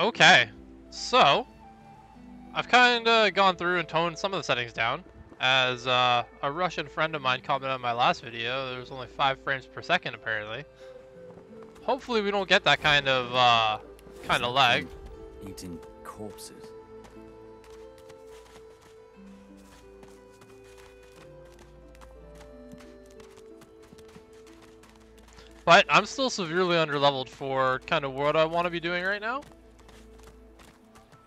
Okay, so I've kind of gone through and toned some of the settings down. As a Russian friend of mine commented on my last video, there's only 5 frames per second apparently. Hopefully we don't get that kind of lag. Eating corpses. But I'm still severely underleveled for kind of what I want to be doing right now.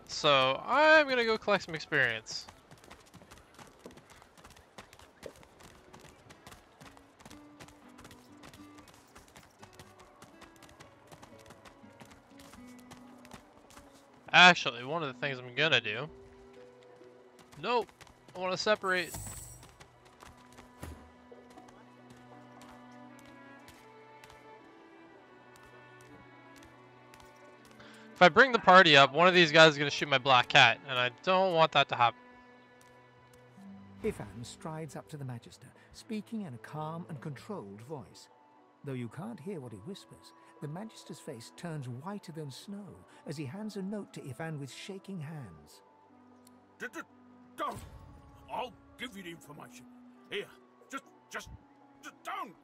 So I'm gonna go collect some experience. Actually, one of the things I'm gonna do... Nope! I want to separate. If I bring the party up, one of these guys is gonna shoot my black cat, and I don't want that to happen. Ifan strides up to the Magister, speaking in a calm and controlled voice. Though you can't hear what he whispers, the Magister's face turns whiter than snow as he hands a note to Ifan with shaking hands. Don't! I'll give you the information. Here, just don't!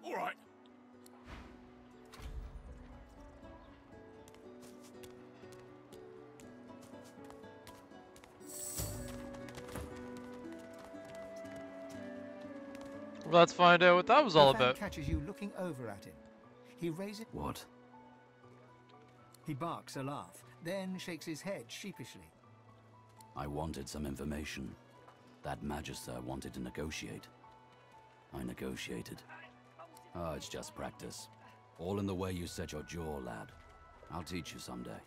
All right. Let's find out what that was all Ifan about. catches you looking over at him. He raises... What? He barks a laugh, then shakes his head sheepishly. I wanted some information. That Magister wanted to negotiate. I negotiated. Oh, it's just practice. All in the way you set your jaw, lad. I'll teach you someday.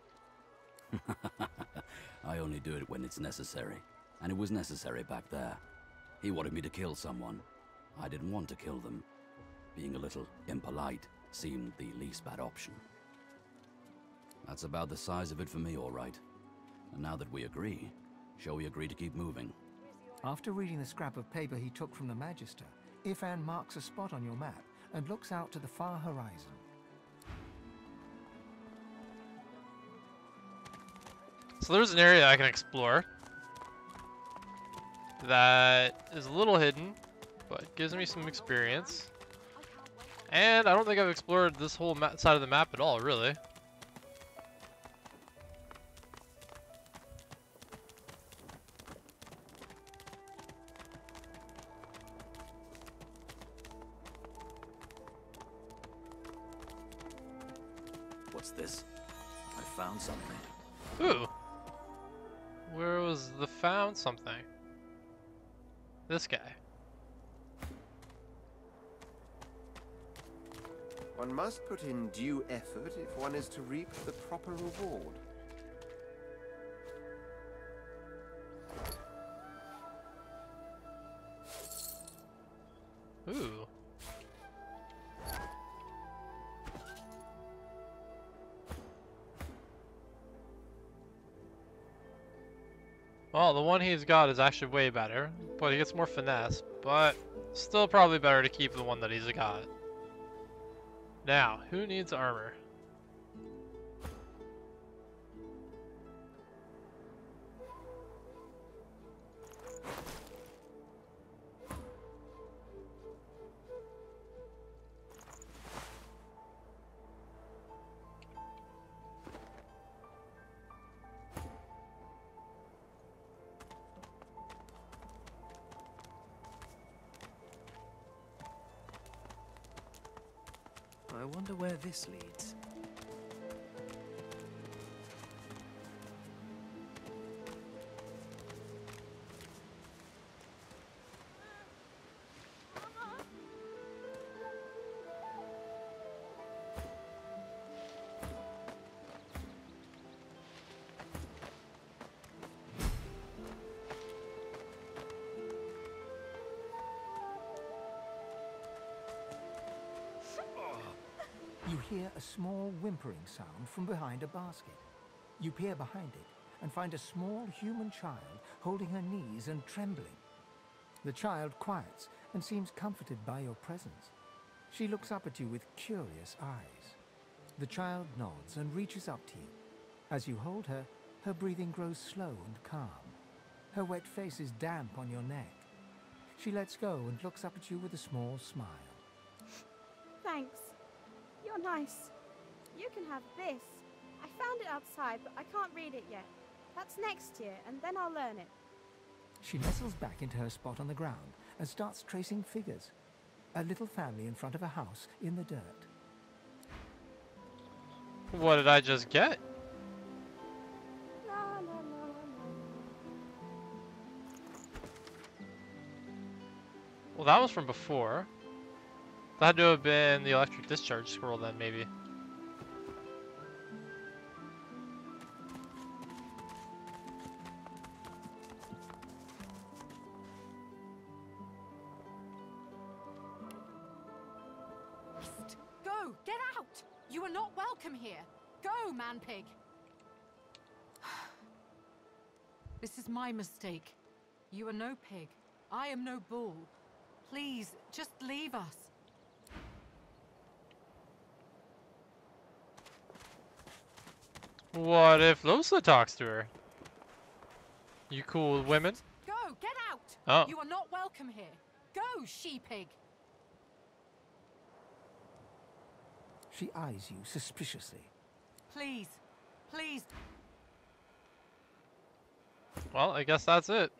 I only do it when it's necessary. And it was necessary back there. He wanted me to kill someone. I didn't want to kill them. Being a little impolite seemed the least bad option. That's about the size of it for me, all right. And now that we agree, shall we agree to keep moving? After reading the scrap of paper he took from the Magister, Ifan marks a spot on your map and looks out to the far horizon. So there's an area I can explore that is a little hidden, but gives me some experience. And I don't think I've explored this whole side of the map at all, really. What's this? I found something. Ooh. Where was the found something? This guy. One must put in due effort if one is to reap the proper reward. Ooh. Well, the one he's got is actually way better, but he gets more finesse, but still probably better to keep the one that he's got. Now, who needs armor? I wonder where this leads. You hear a small whimpering sound from behind a basket. You peer behind it and find a small human child holding her knees and trembling. The child quiets and seems comforted by your presence. She looks up at you with curious eyes. The child nods and reaches up to you. As you hold her, her breathing grows slow and calm. Her wet face is damp on your neck. She lets go and looks up at you with a small smile. Thanks. You're nice. You can have this. I found it outside, but I can't read it yet. That's next year, and then I'll learn it. She nestles back into her spot on the ground and starts tracing figures. A little family in front of a house in the dirt. What did I just get? La, la, la, la. Well, that was from before. That had to have been the electric discharge scroll then, maybe. Go! Get out! You are not welcome here! Go, man-pig! This is my mistake. You are no pig. I am no bull. Please, just leave us. What if Losa talks to her? You cool with women? Go! Get out! Oh. You are not welcome here. Go, she-pig! She eyes you suspiciously. Please, please. Well, I guess that's it.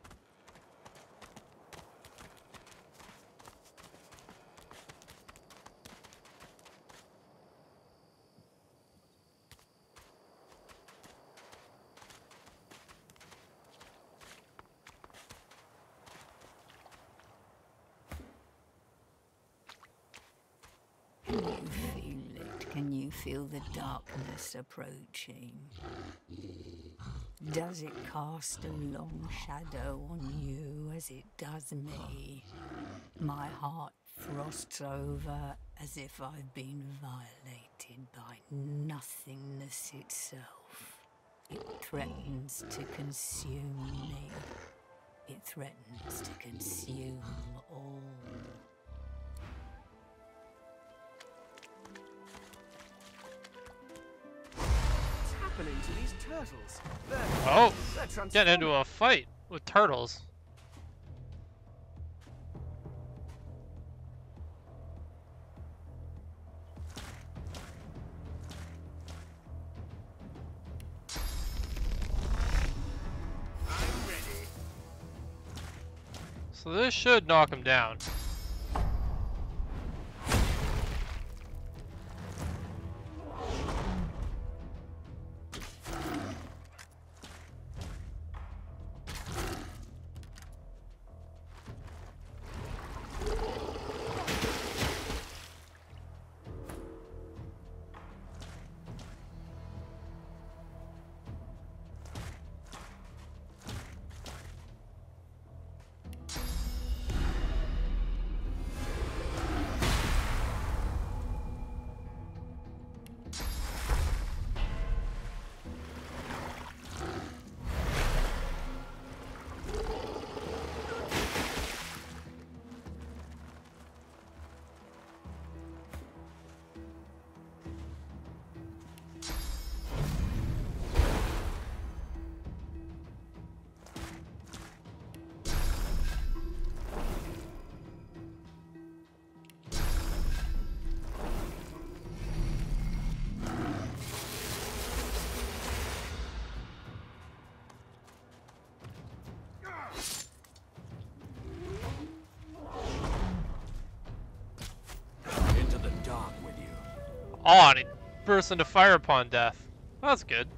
Can you feel the darkness approaching? Does it cast a long shadow on you as it does me? My heart frosts over as if I've been violated by nothingness itself. It threatens to consume me. It threatens to consume all. Happening to these turtles? Oh, They're getting into a fight with turtles. I'm ready. So this should knock him down. Oh, and he bursts into fire upon death. That's good.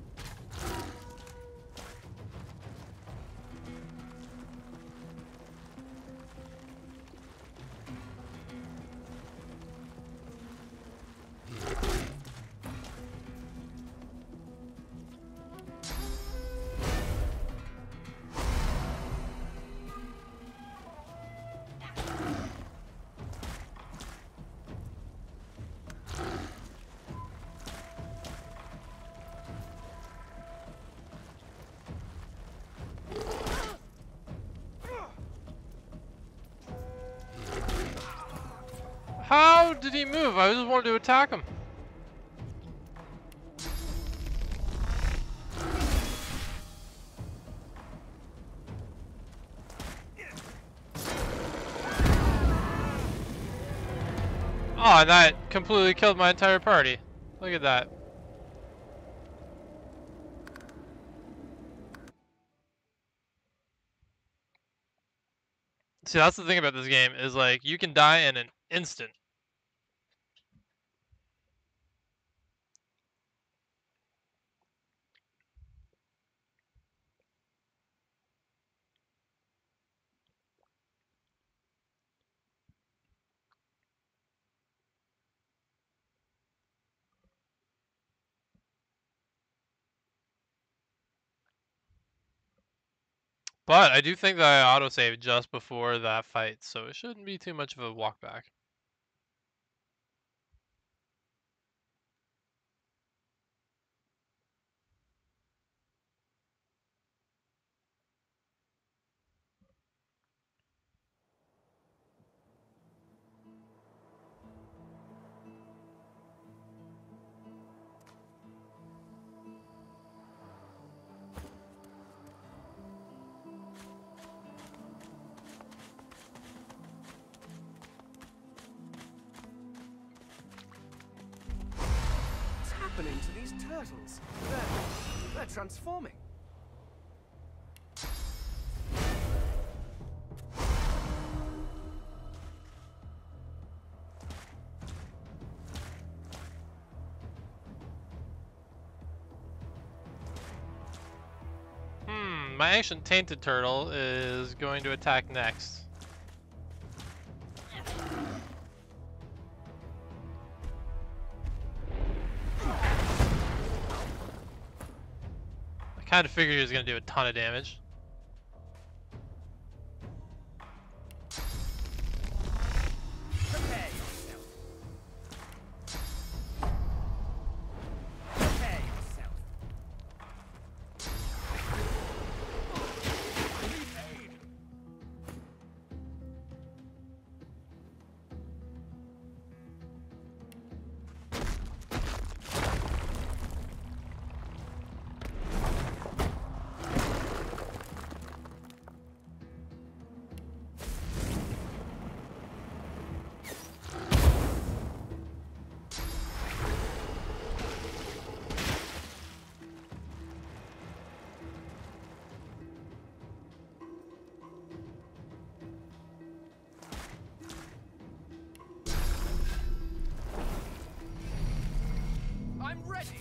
How did he move? I just wanted to attack him. Oh, and that completely killed my entire party. Look at that. See, that's the thing about this game, is like, you can die in an instant. But I do think that I autosaved just before that fight, so it shouldn't be too much of a walk back. What's happening to these turtles? They're transforming. My ancient tainted turtle is going to attack next. I kind of figured he was going to do a ton of damage. Prepare yourself. Prepare yourself. Need aid. I'm ready.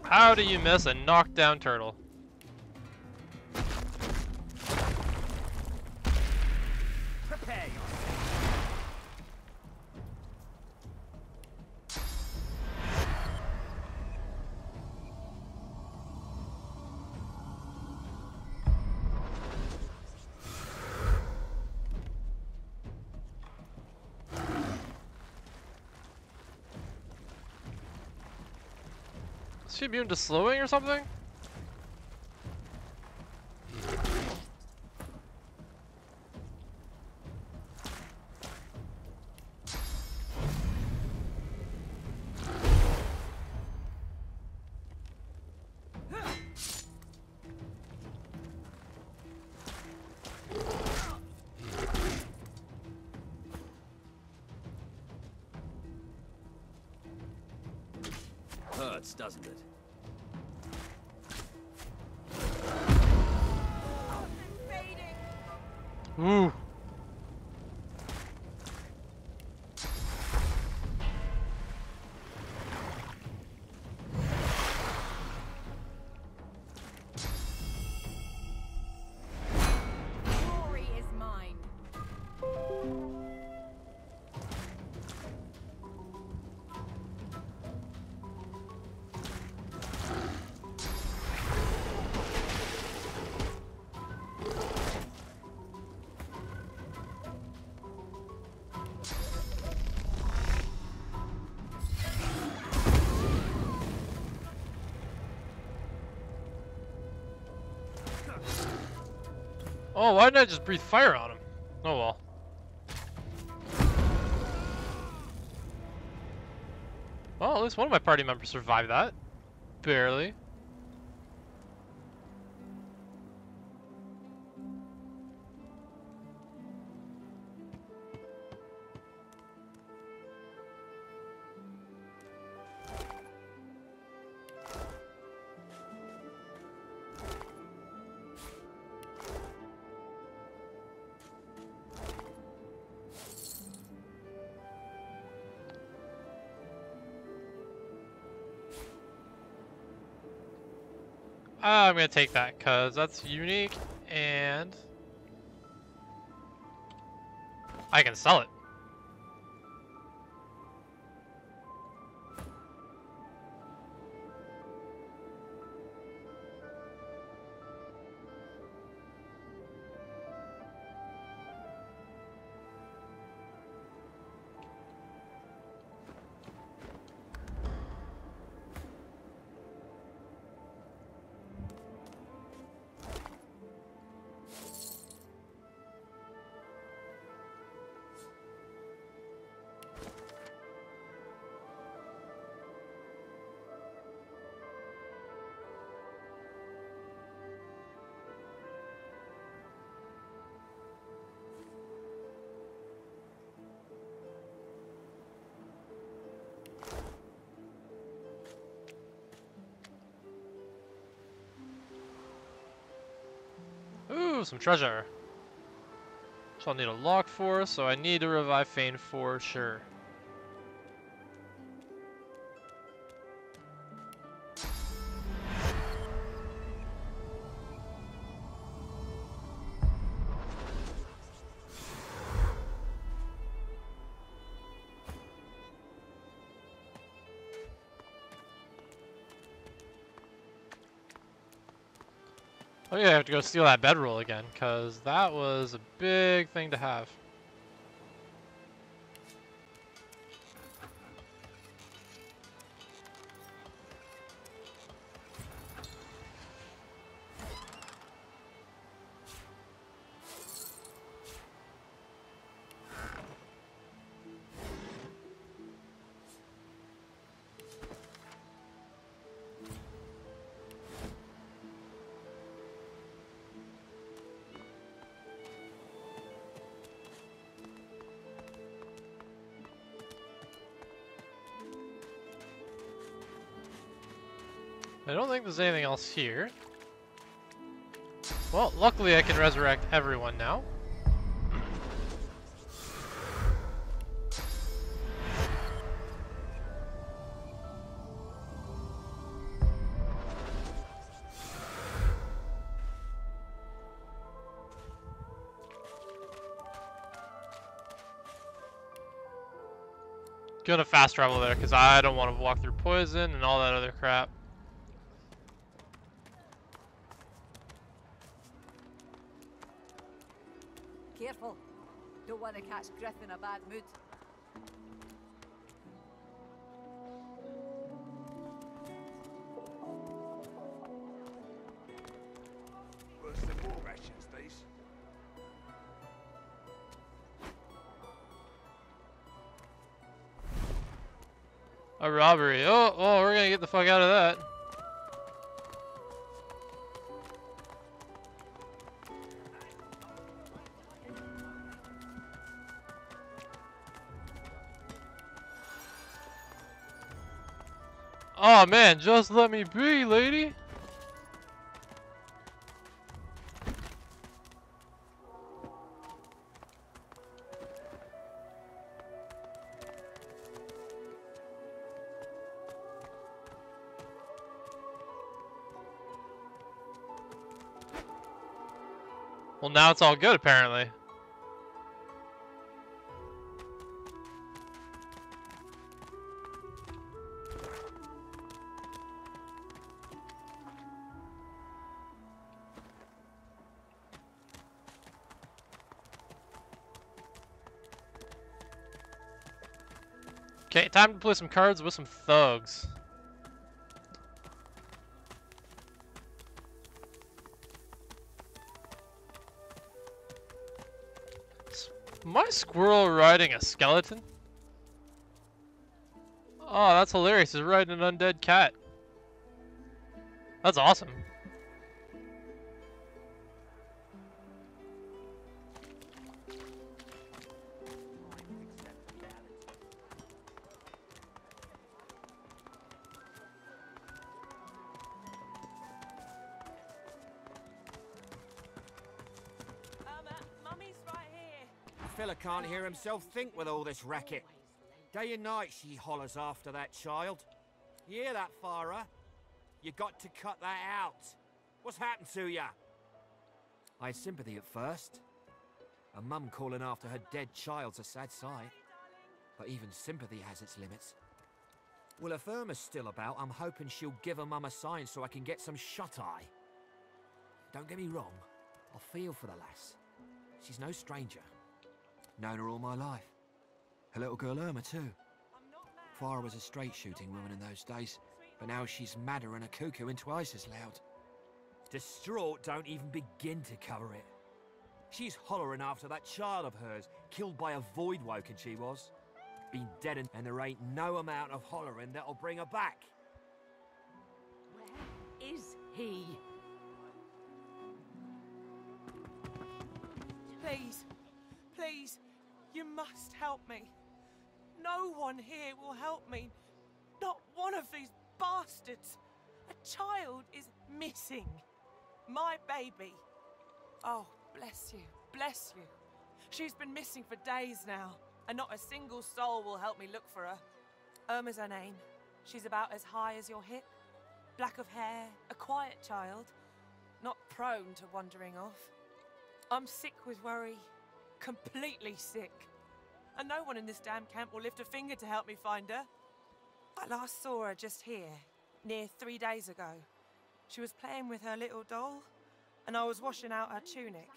How do you miss a knockdown turtle? Prepare yourself. Is she immune to slowing or something? Hurts, doesn't it? Ooh. Glory is mine. Oh, why didn't I just breathe fire on him? Oh well. Well, at least one of my party members survived that. Barely. I'm gonna take that because that's unique and I can sell it. Ooh, some treasure. So I'll need a lock for, so I need to revive Fane for sure. Oh yeah, I have to go steal that bedroll again, because that was a big thing to have. I don't think there's anything else here. Well, luckily I can resurrect everyone now. Gonna fast travel there because I don't want to walk through poison and all that other crap. Careful. Don't want to catch Griff in a bad mood. Worse than war rations, these. A robbery. Oh, we're gonna get the fuck out of that. Oh man, just let me be, lady. Well, now it's all good, apparently. Okay, time to play some cards with some thugs. my squirrel riding a skeleton? Oh, that's hilarious. He's riding an undead cat. That's awesome. Mummy's right here. Fella can't hear himself think with all this racket. Day and night she hollers after that child. You hear that, Farah? You got to cut that out. What's happened to ya? I had sympathy at first. A mum calling after her dead child's a sad sight. But even sympathy has its limits. Well, if Irma's still about, I'm hoping she'll give her mum a sign so I can get some shut-eye. Don't get me wrong, I feel for the lass. She's no stranger. Known her all my life. Her little girl Irma, too. Farah was a straight-shooting woman in those days, but now she's madder and a cuckoo and twice as loud. Distraught don't even begin to cover it. She's hollering after that child of hers, killed by a void woken she was. Been dead and there ain't no amount of hollering that'll bring her back. Where is he? Please, please, you must help me. No one here will help me. Not one of these bastards. A child is missing. My baby. Oh, bless you, bless you. She's been missing for days now, and not a single soul will help me look for her. Irma's her name. She's about as high as your hip. Black of hair, a quiet child. Not prone to wandering off. I'm sick with worry. Completely sick. And no one in this damn camp will lift a finger to help me find her. I last saw her just here, near 3 days ago. She was playing with her little doll, and I was washing out her tunic.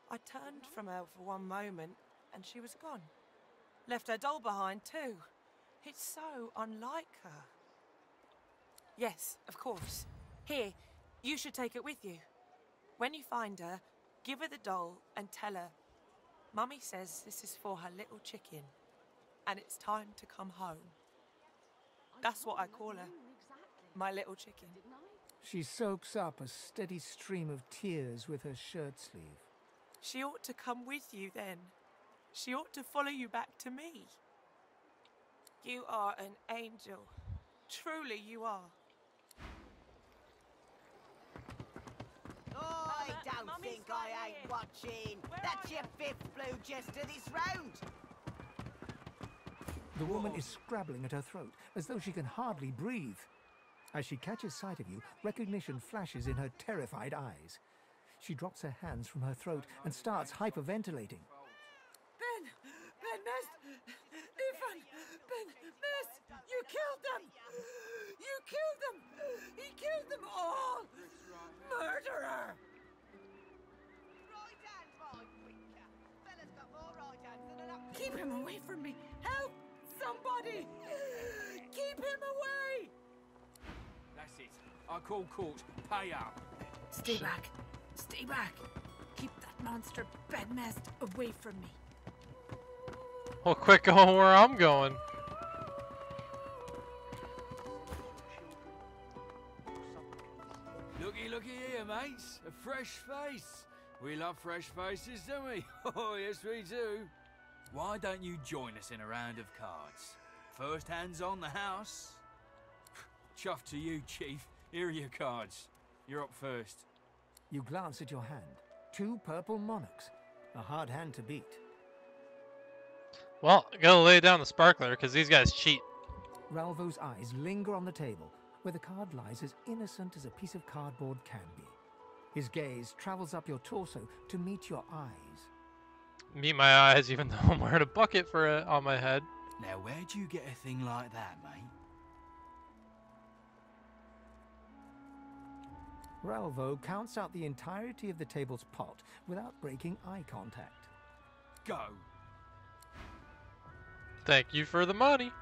I turned from her for one moment, and she was gone. Left her doll behind, too. It's so unlike her. Yes, of course. Here, you should take it with you. When you find her, give her the doll and tell her, Mummy says this is for her little chicken, and it's time to come home. That's what I call her. My little chicken. She soaks up a steady stream of tears with her shirt sleeve. She ought to come with you then. She ought to follow you back to me. You are an angel. Truly you are. I don't think I ain't watching. That's your 5th blue jester this round. The woman is scrabbling at her throat, as though she can hardly breathe. As she catches sight of you, recognition flashes in her terrified eyes. She drops her hands from her throat and starts hyperventilating. Ben Nest, Ethan, Ben Nest, you killed them! You killed them! He killed them all! Murderer! Keep him away from me! Help! Somebody! Keep him away! That's it. I call court. Pay up. Stay back. Stay back. Keep that monster bednest away from me. Well, quit going where I'm going. Looky here, mates. A fresh face. We love fresh faces, don't we? Oh, yes, we do. Why don't you join us in a round of cards? First hands on the house. Chuff to you, Chief. Here are your cards. You're up first. You glance at your hand. 2 purple monarchs. A hard hand to beat. Well, I gotta lay down the sparkler, because these guys cheat. Ralvo's eyes linger on the table, where the card lies as innocent as a piece of cardboard can be. His gaze travels up your torso to meet your eyes. Meet my eyes, even though I'm wearing a bucket on my head. Now, where'd you get a thing like that, mate? Ralvo counts out the entirety of the table's pot without breaking eye contact. Go. Thank you for the money.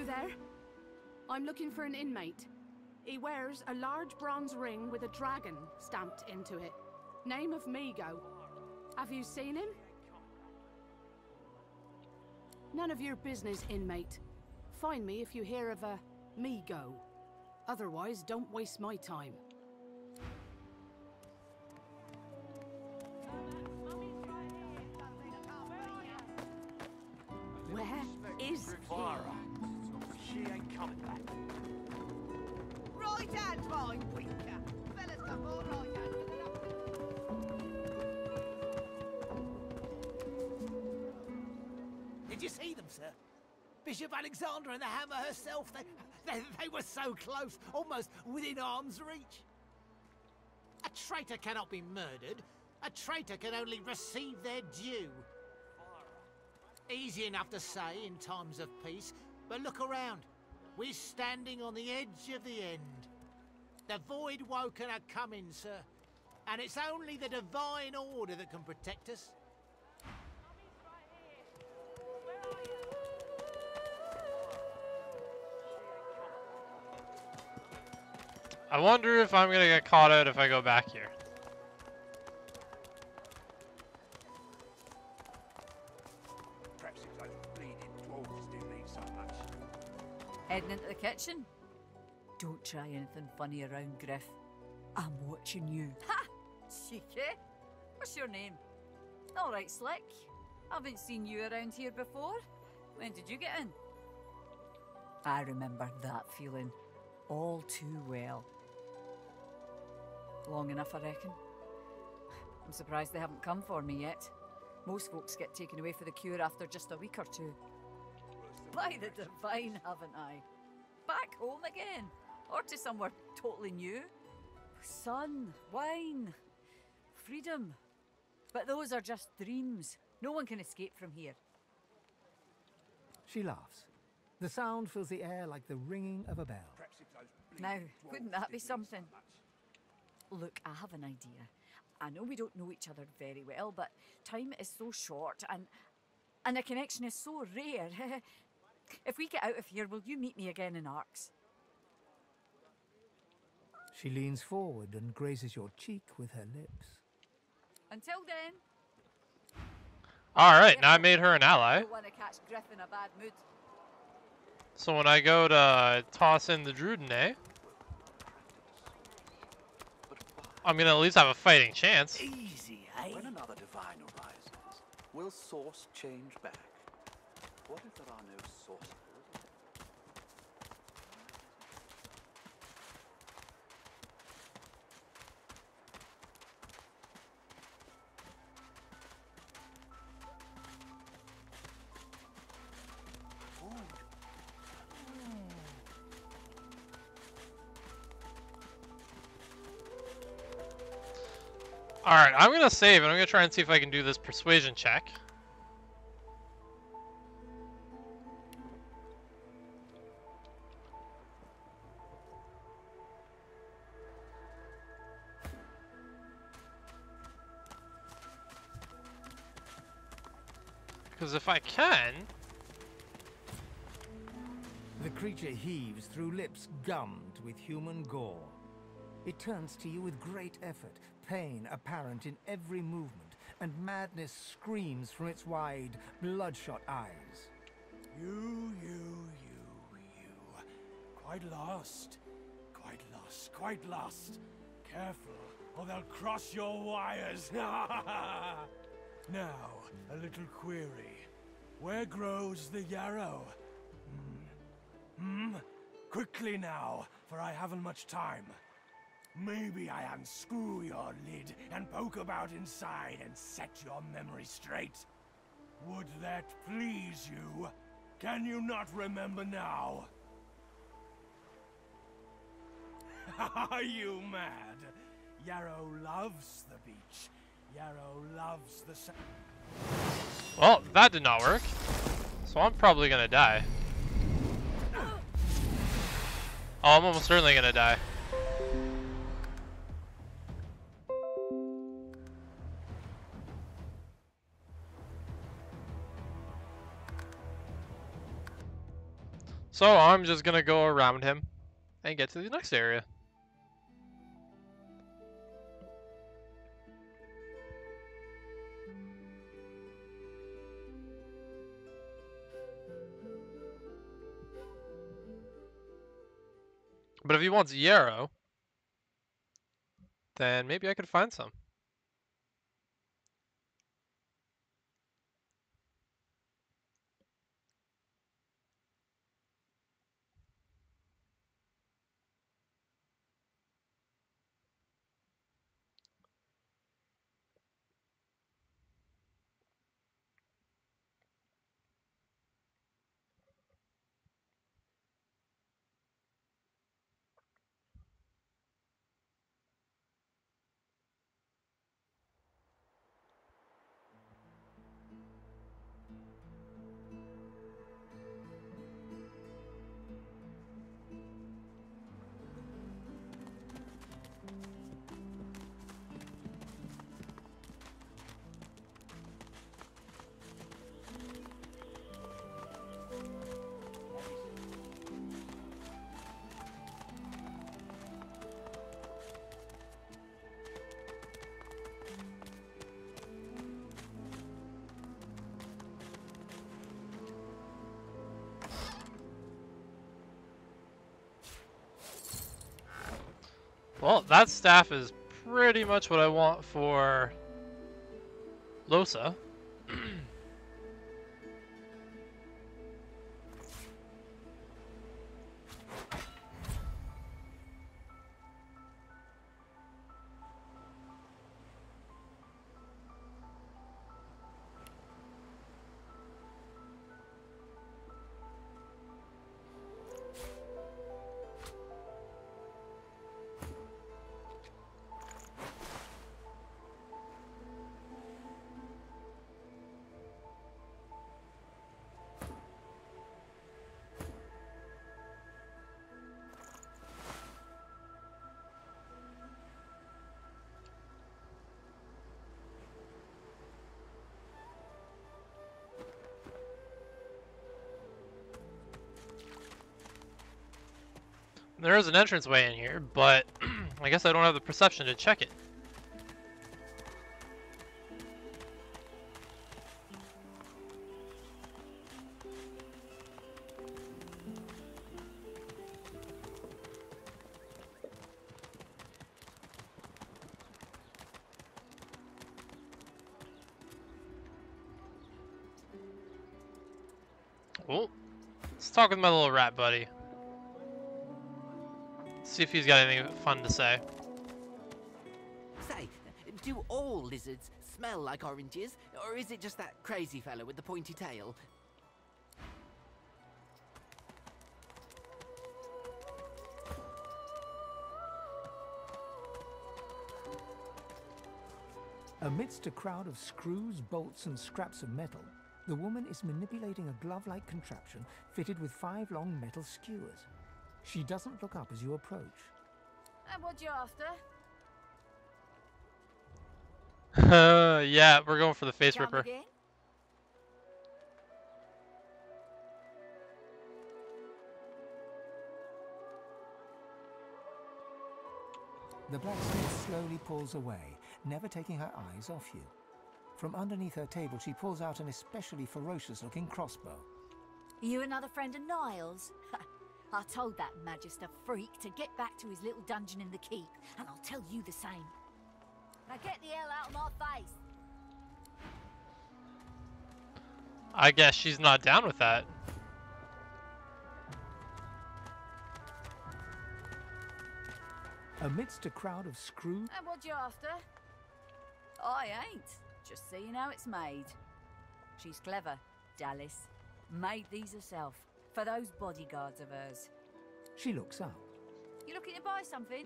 You there? I'm looking for an inmate. He wears a large bronze ring with a dragon stamped into it. Name of Migo. Have you seen him? None of your business, inmate. Find me if you hear of a Migo. Otherwise, don't waste my time. Where is Clara? She ain't coming back. Right hand, my winker. Fellas, come all right hand. Did you see them, sir? Bishop Alexander and the Hammer herself, they were so close, almost within arm's reach. A traitor cannot be murdered. A traitor can only receive their due. Easy enough to say in times of peace, but look around. We're standing on the edge of the end. The Void Woken are coming, sir. And it's only the divine order that can protect us. I wonder if I'm gonna get caught out if I go back here. Perhaps it's those bleeding dwarves do need so much. Heading into the kitchen? Don't try anything funny around, Griff. I'm watching you. Ha! Cheeky. What's your name? All right, Slick. Haven't seen you around here before. When did you get in? I remember that feeling all too well. Long enough, I reckon. I'm surprised they haven't come for me yet. Most folks get taken away for the cure after just a week or two. By the divine, haven't I? Back home again, or to somewhere totally new. Sun, wine, freedom. But those are just dreams. No one can escape from here. She laughs. The sound fills the air like the ringing of a bell. Now, wouldn't that be something? Look, I have an idea. I know we don't know each other very well, but time is so short and a connection is so rare. If we get out of here, will you meet me again in Arx? She leans forward and grazes your cheek with her lips. Until then. Alright, now I made her an ally. Don't want to catch Griff in a bad mood. So when I go to toss in the Drudene, I'm gonna at least have a fighting chance. Easy, eh? When another divine arises, will source change back? What if there are no sources? Alright, I'm gonna save and I'm gonna try and see if I can do this persuasion check. Because if I can... The creature heaves through lips gummed with human gore. It turns to you with great effort, pain apparent in every movement, and madness screams from its wide, bloodshot eyes. You. Quite lost. Careful, or they'll cross your wires. Now, a little query. Where grows the yarrow? Quickly now, for I haven't much time. Maybe I unscrew your lid and poke about inside and set your memory straight. Would that please you? Can you not remember now? Are you mad? Yarrow loves the beach. Yarrow loves the sun. Well, that did not work. So I'm probably gonna die. Oh, I'm almost certainly gonna die. So I'm just gonna go around him and get to the next area. But if he wants yarrow, then maybe I could find some. Well, that staff is pretty much what I want for Losa. There is an entranceway in here, but I guess I don't have the perception to check it. Oh, let's talk with my little rat buddy. See if he's got anything fun to say. Say, do all lizards smell like oranges, or is it just that crazy fellow with the pointy tail? Amidst a crowd of screws, bolts, and scraps of metal, the woman is manipulating a glove-like contraption fitted with 5 long metal skewers. She doesn't look up as you approach. And what you after? Yeah, we're going for the face Come ripper. again? The blacksmith slowly pulls away, never taking her eyes off you. From underneath her table, she pulls out an especially ferocious-looking crossbow. You another friend of Niles? I told that Magister freak to get back to his little dungeon in the keep, and I'll tell you the same. Now get the hell out of my face! I guess she's not down with that. Amidst a crowd of screw... And what you after? I ain't. Just seeing how it's made. She's clever, Dallas. Made these herself, for those bodyguards of hers. She looks up. You looking to buy something?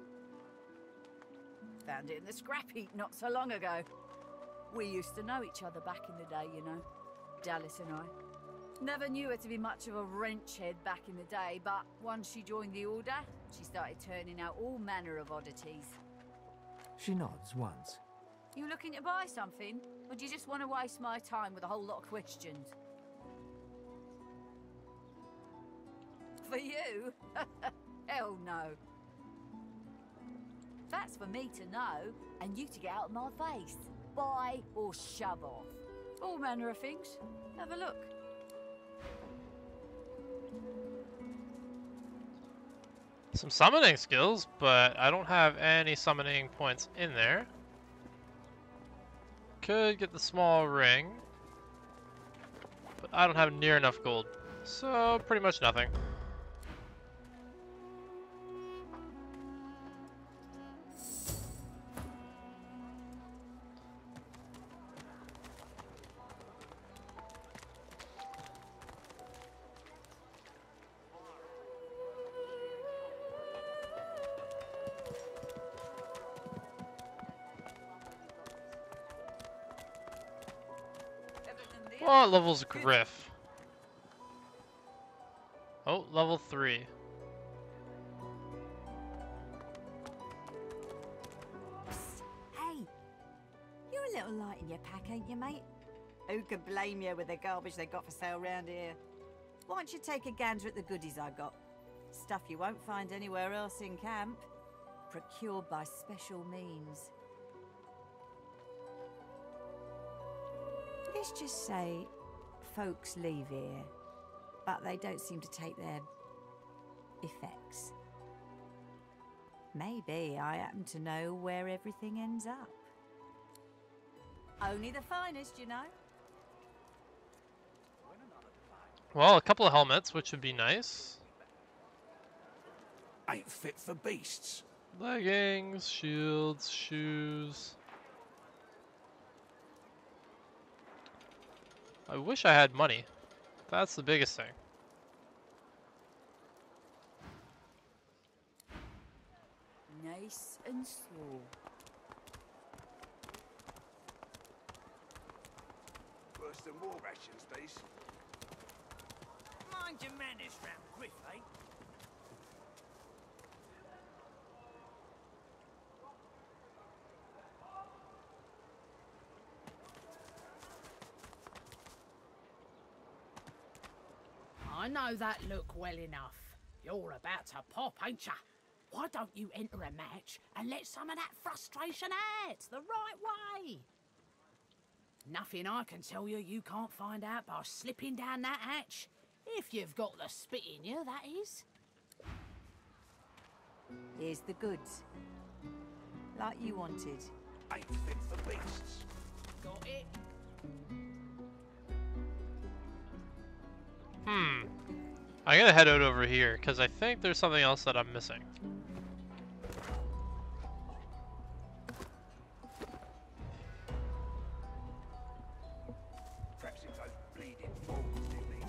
Found it in the scrap heap not so long ago. We used to know each other back in the day, you know. Dallas and I. Never knew her to be much of a wrench head back in the day, but once she joined the Order, she started turning out all manner of oddities. She nods once. You looking to buy something? Or do you just want to waste my time with a whole lot of questions? For you? Hell no. That's for me to know, and you to get out of my face. Buy or shove off. All manner of things. Have a look. Some summoning skills, but I don't have any summoning points in there. Could get the small ring, but I don't have near enough gold. So, pretty much nothing. What level's Griff? Oh, level 3. Hey, you're a little light in your pack, ain't you, mate? Who could blame you with the garbage they got for sale round here? Why don't you take a gander at the goodies I got? Stuff you won't find anywhere else in camp. Procured by special means. Let's just say folks leave here, but they don't seem to take their effects. Maybe I happen to know where everything ends up. Only the finest, you know. Well, a couple of helmets, which would be nice. Ain't fit for beasts. Leggings, shields, shoes. I wish I had money. That's the biggest thing. Nice and slow. Worse than war rations, these. Mind your manners round Griff, eh? I know that look well enough. You're about to pop, ain't ya? Why don't you enter a match and let some of that frustration out the right way? Nothing I can tell you you can't find out by slipping down that hatch. If you've got the spit in you, that is. Here's the goods. Like you wanted. Ain't fit for beasts. Got it? I'm gonna head out over here, because I think there's something else that I'm missing. Perhaps it's those bleeding fools that need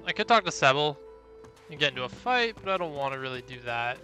I could talk to Sebel and get into a fight, but I don't want to really do that.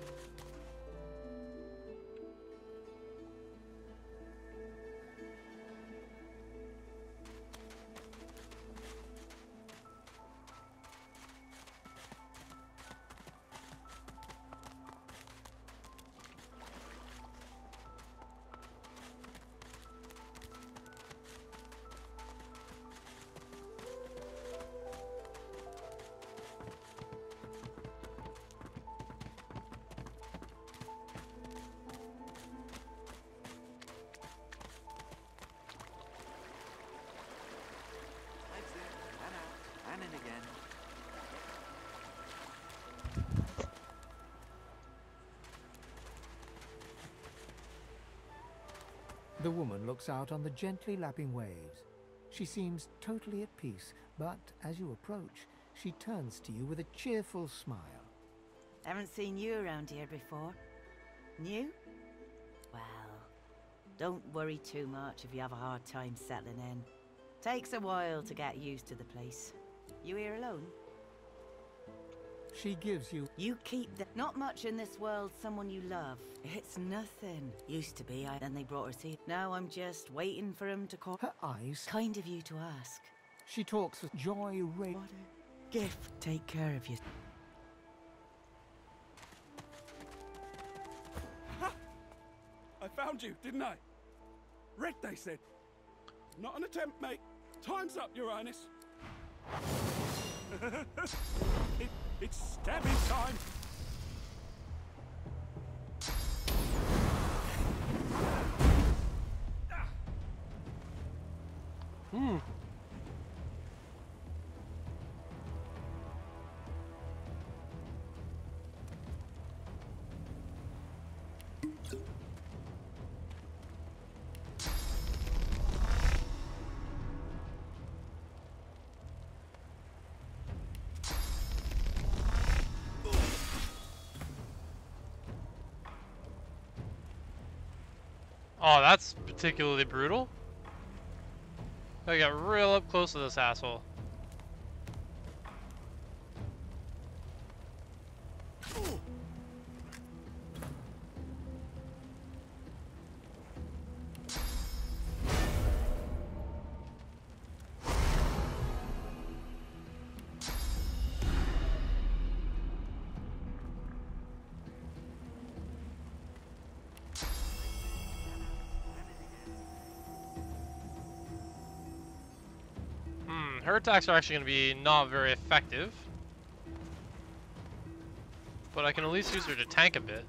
The woman looks out on the gently lapping waves. She seems totally at peace, but as you approach, she turns to you with a cheerful smile. Haven't seen you around here before. New? Well, don't worry too much if you have a hard time settling in. Takes a while to get used to the place. You here alone? She gives you... You keep the... Not much in this world, someone you love. It's nothing. Used to be, then they brought her here. Now I'm just waiting for him to call... Her eyes... Kind of you to ask. She talks with joy... What a gift. Take care of you. found you, didn't I? Red, they said. Not an attempt, mate. Time's up, Your Highness. It's stabbing time. Hmm. Oh, that's particularly brutal. I got real up close to this asshole. Her attacks are actually going to be not very effective. But I can at least use her to tank a bit.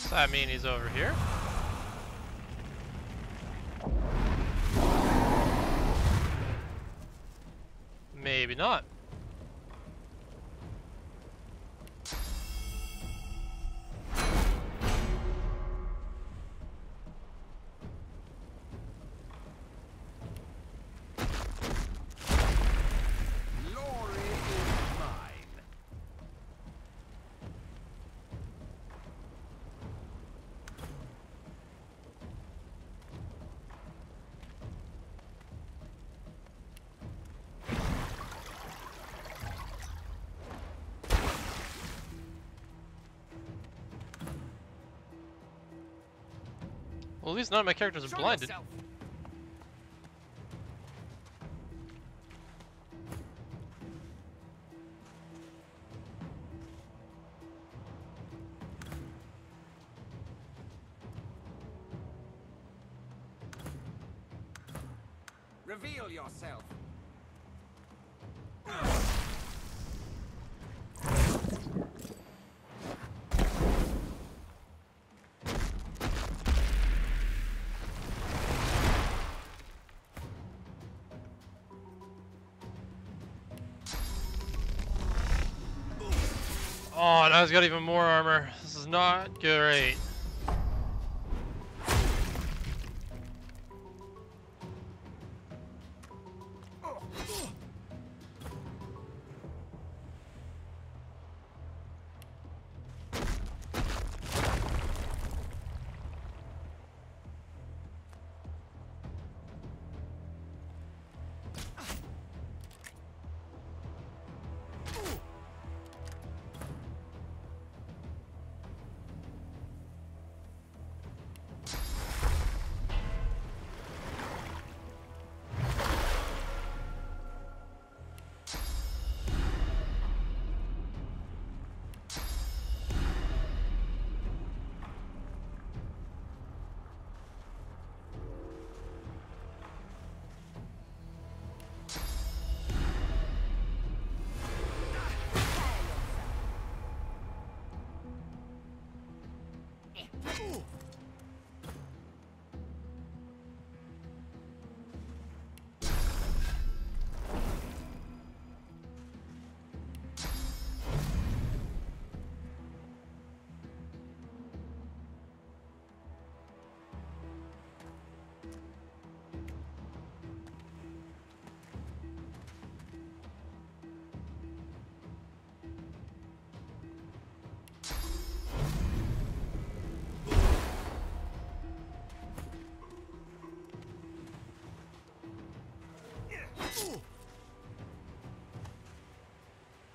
Does that mean he's over here? Maybe not. Well, at least none of my characters are blinded. Yourself. Reveal yourself. Oh, now he's got even more armor. This is not great.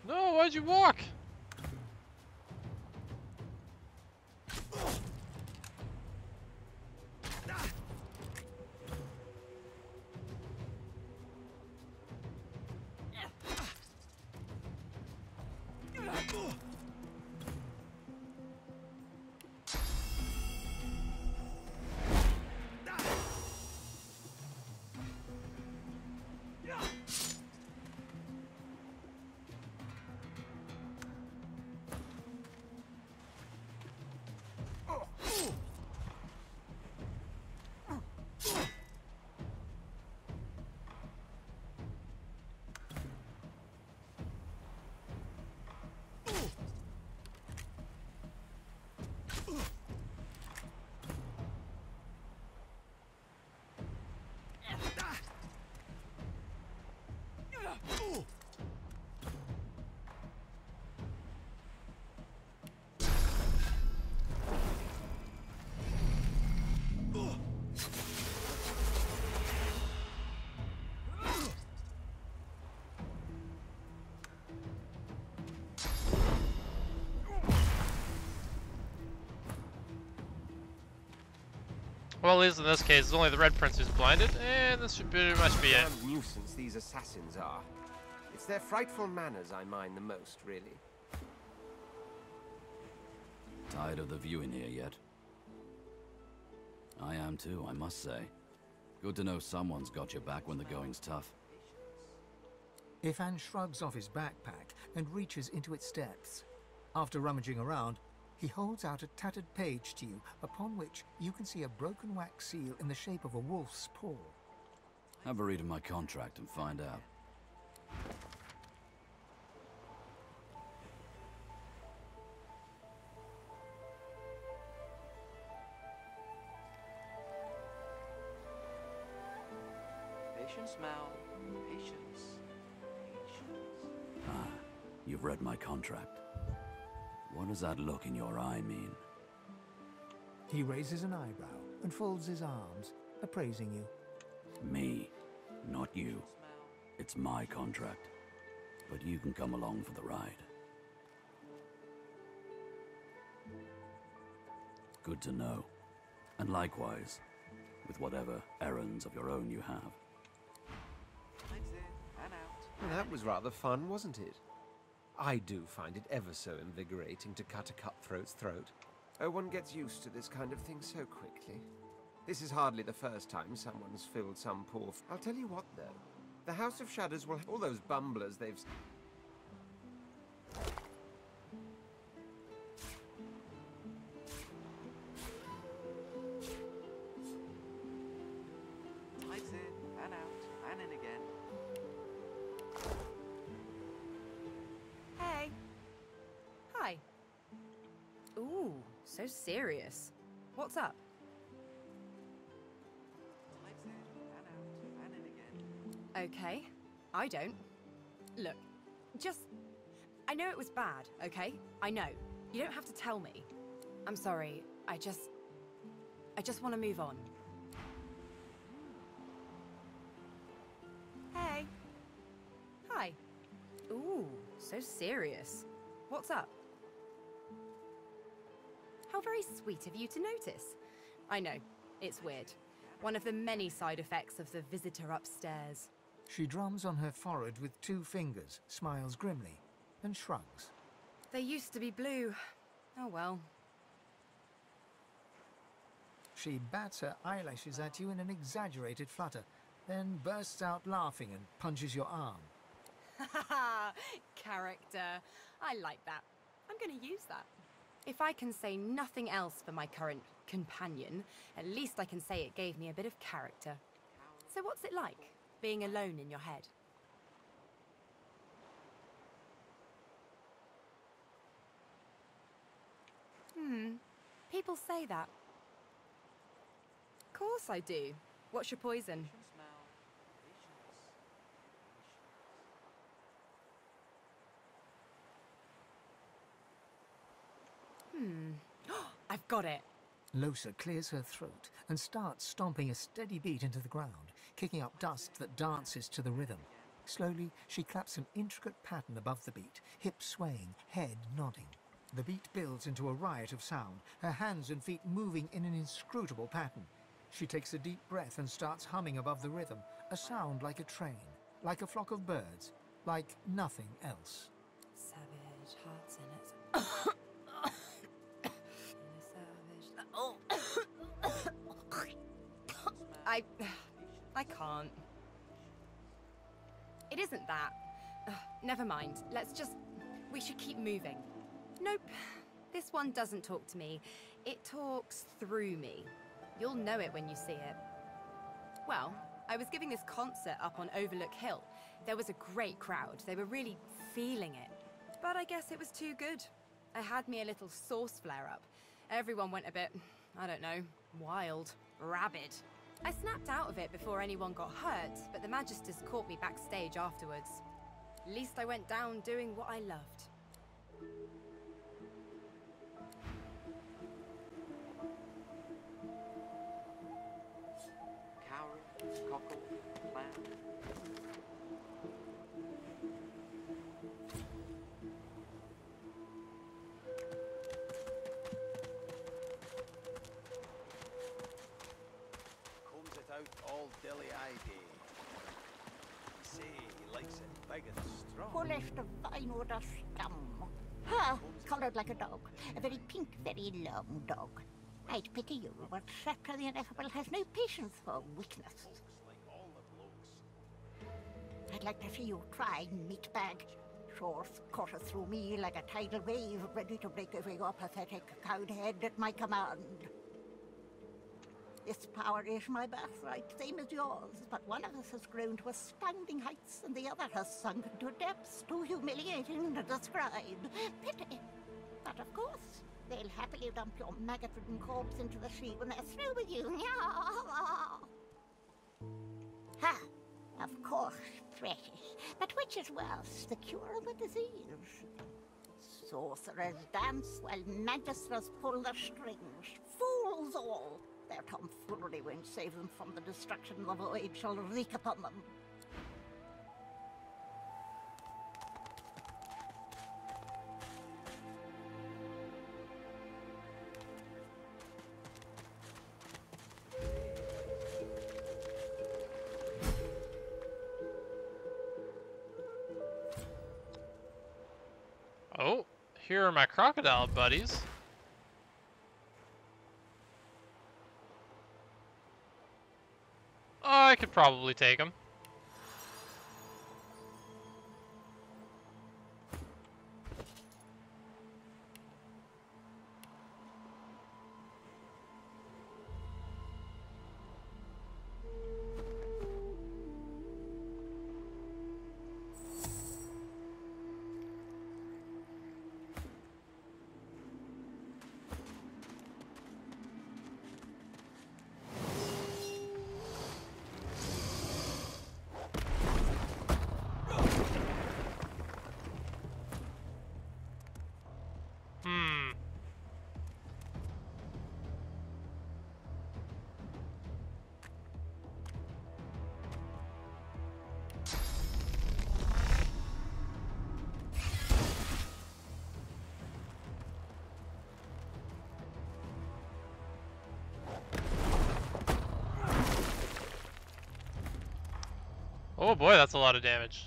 No, why'd you walk? Well, at least in this case, it's only the Red Prince who's blinded, and this should pretty much be it. Damn nuisance these assassins are. It's their frightful manners I mind the most, really. Tired of the viewing here yet? I am too, I must say. Good to know someone's got your back when the going's tough. Ifan shrugs off his backpack and reaches into its depths. After rummaging around, he holds out a tattered page to you, upon which you can see a broken wax seal in the shape of a wolf's paw. Have a read of my contract and find out. Patience, Mal. Patience. Ah, you've read my contract. What does that look in your eye mean? He raises an eyebrow and folds his arms, appraising you. Me, not you. It's my contract. But you can come along for the ride. Good to know. And likewise, with whatever errands of your own you have. Well, that was rather fun, wasn't it? I do find it ever so invigorating to cut a cutthroat's throat. Oh, one gets used to this kind of thing so quickly. This is hardly the first time someone's filled some poor... I'll tell you what, though. The House of Shadows will... All those bumblers they've... Lights in, and out, and in again. Hey. Hi. Ooh, so serious. What's up? Lights in, and out, and in again. Okay. I don't. Look, just... I know it was bad, okay? I know. You don't have to tell me. I'm sorry. I just want to move on. Hey. Hi. Ooh, so serious. What's up? How very sweet of you to notice. I know, it's weird. One of the many side effects of the visitor upstairs. She drums on her forehead with 2 fingers, smiles grimly, and shrugs. They used to be blue. Oh well. She bats her eyelashes at you in an exaggerated flutter, then bursts out laughing and punches your arm. Haha, character. I like that. I'm going to use that. If I can say nothing else for my current companion, at least I can say it gave me a bit of character. So what's it like, being alone in your head? People say that. Of course I do. What's your poison? I've got it. Losa clears her throat and starts stomping a steady beat into the ground. kicking up dust that dances to the rhythm. Slowly, she claps an intricate pattern above the beat, hips swaying, head nodding. The beat builds into a riot of sound, her hands and feet moving in an inscrutable pattern. She takes a deep breath and starts humming above the rhythm, a sound like a train, like a flock of birds, like nothing else. Savage hearts in it. Oh. I can't. It isn't that. Never mind. We should keep moving. Nope. This one doesn't talk to me. It talks through me. You'll know it when you see it. Well, I was giving this concert up on Overlook Hill. There was a great crowd. They were really feeling it. But I guess it was too good. I had me a little sauce flare-up. Everyone went a bit, I don't know, wild, rabid. I snapped out of it before anyone got hurt, but the Magisters caught me backstage afterwards. At least I went down doing what I loved. Cowrie, cockle, clam. Combs it out all dilly-eyed. Say he likes it big and strong. Polish divine with a scum. Huh, coloured like a dog. A very pink, very long dog. I'd pity you, but Scepter the Ineffable has no patience for weakness. I'd like to see you try, meatbag. Shores courseth through me like a tidal wave, ready to break over your pathetic cowed head at my command. This power is my birthright, same as yours, but one of us has grown to astounding heights, and the other has sunk to depths too humiliating to describe. Pity. But of course, they'll happily dump your maggot-ridden corpse into the sea when they're through with you. Ha! Of course, precious. But which is worse, the cure or the disease? Sorcerers dance while magisters pull the strings. Fools all! Their tomfoolery won't save them from the destruction the void shall wreak upon them. Oh, here are my crocodile buddies. I could probably take them. Oh boy, that's a lot of damage.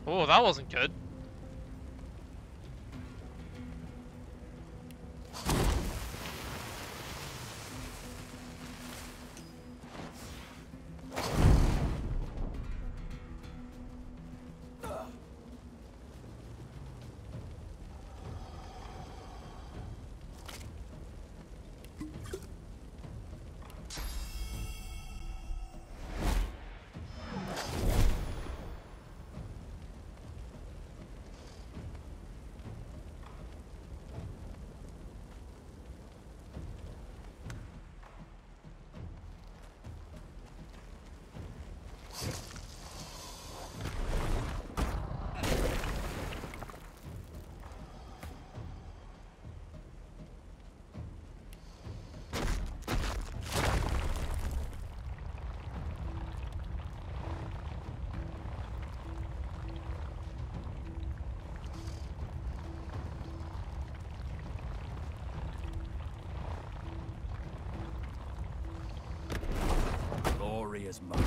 Oh, that wasn't good. Glorious moment.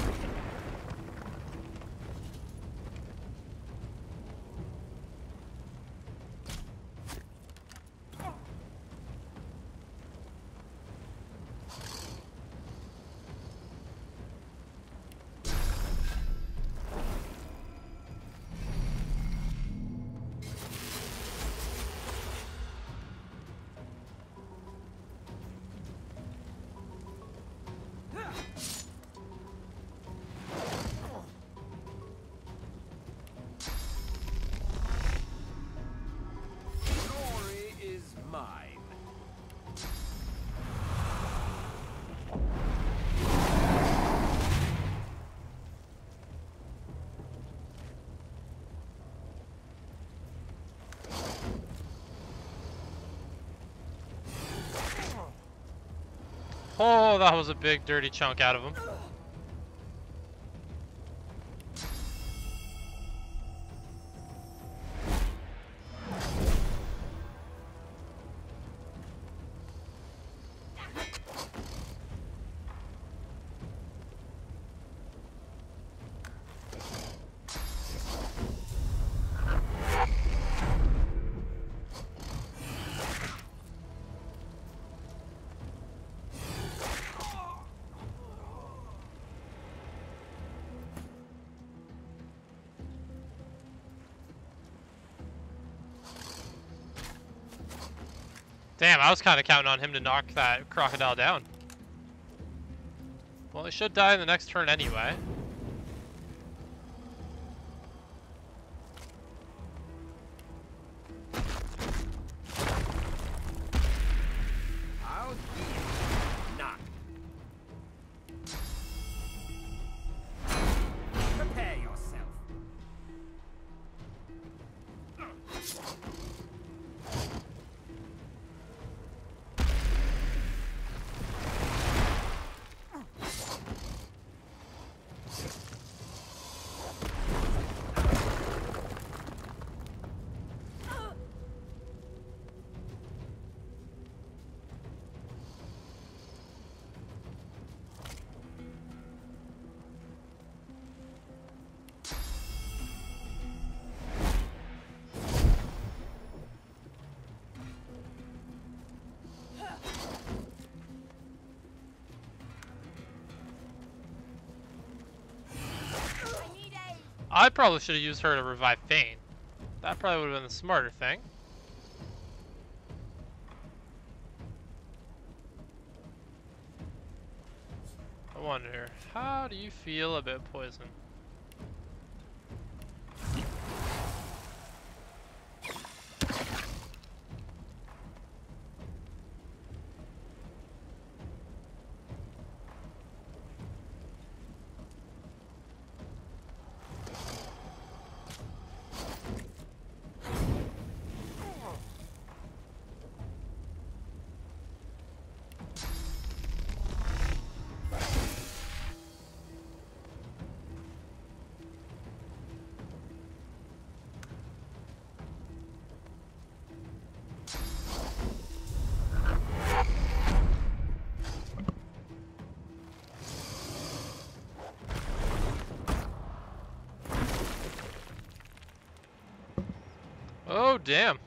Glory is mine. Oh, that was a big dirty chunk out of him. Damn, I was kind of counting on him to knock that crocodile down. Well, he should die in the next turn anyway. I'll give none. Prepare yourself. I probably should have used her to revive Fane. That probably would have been the smarter thing. I wonder, how do you feel about poison? Oh, damn.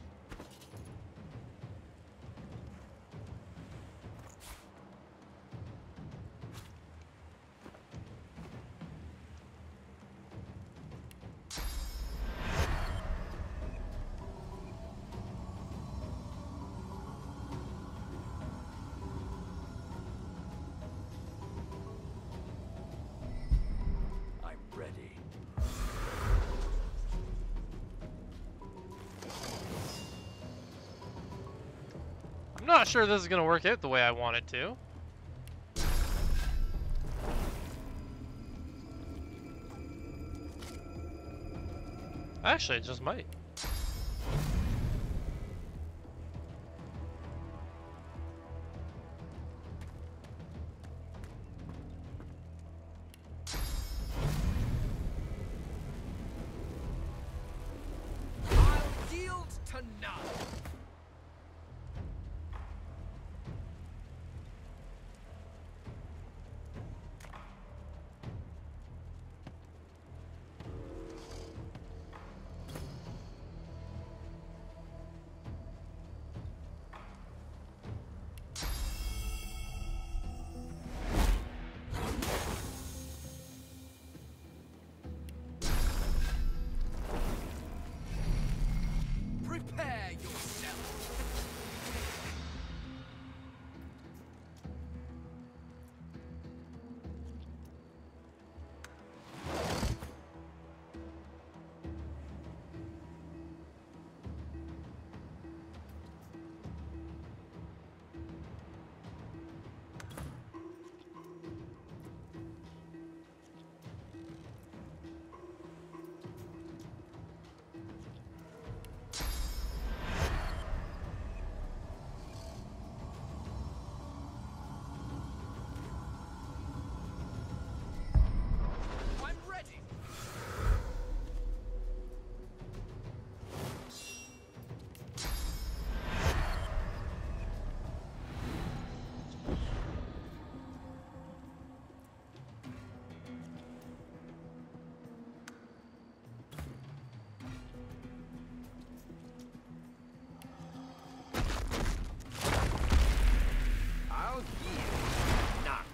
I'm ready. I'm not sure this is gonna work out the way I want it to. Actually, it just might. I'll yield to none. Prepare yourself. I'm ready. I'll yield none.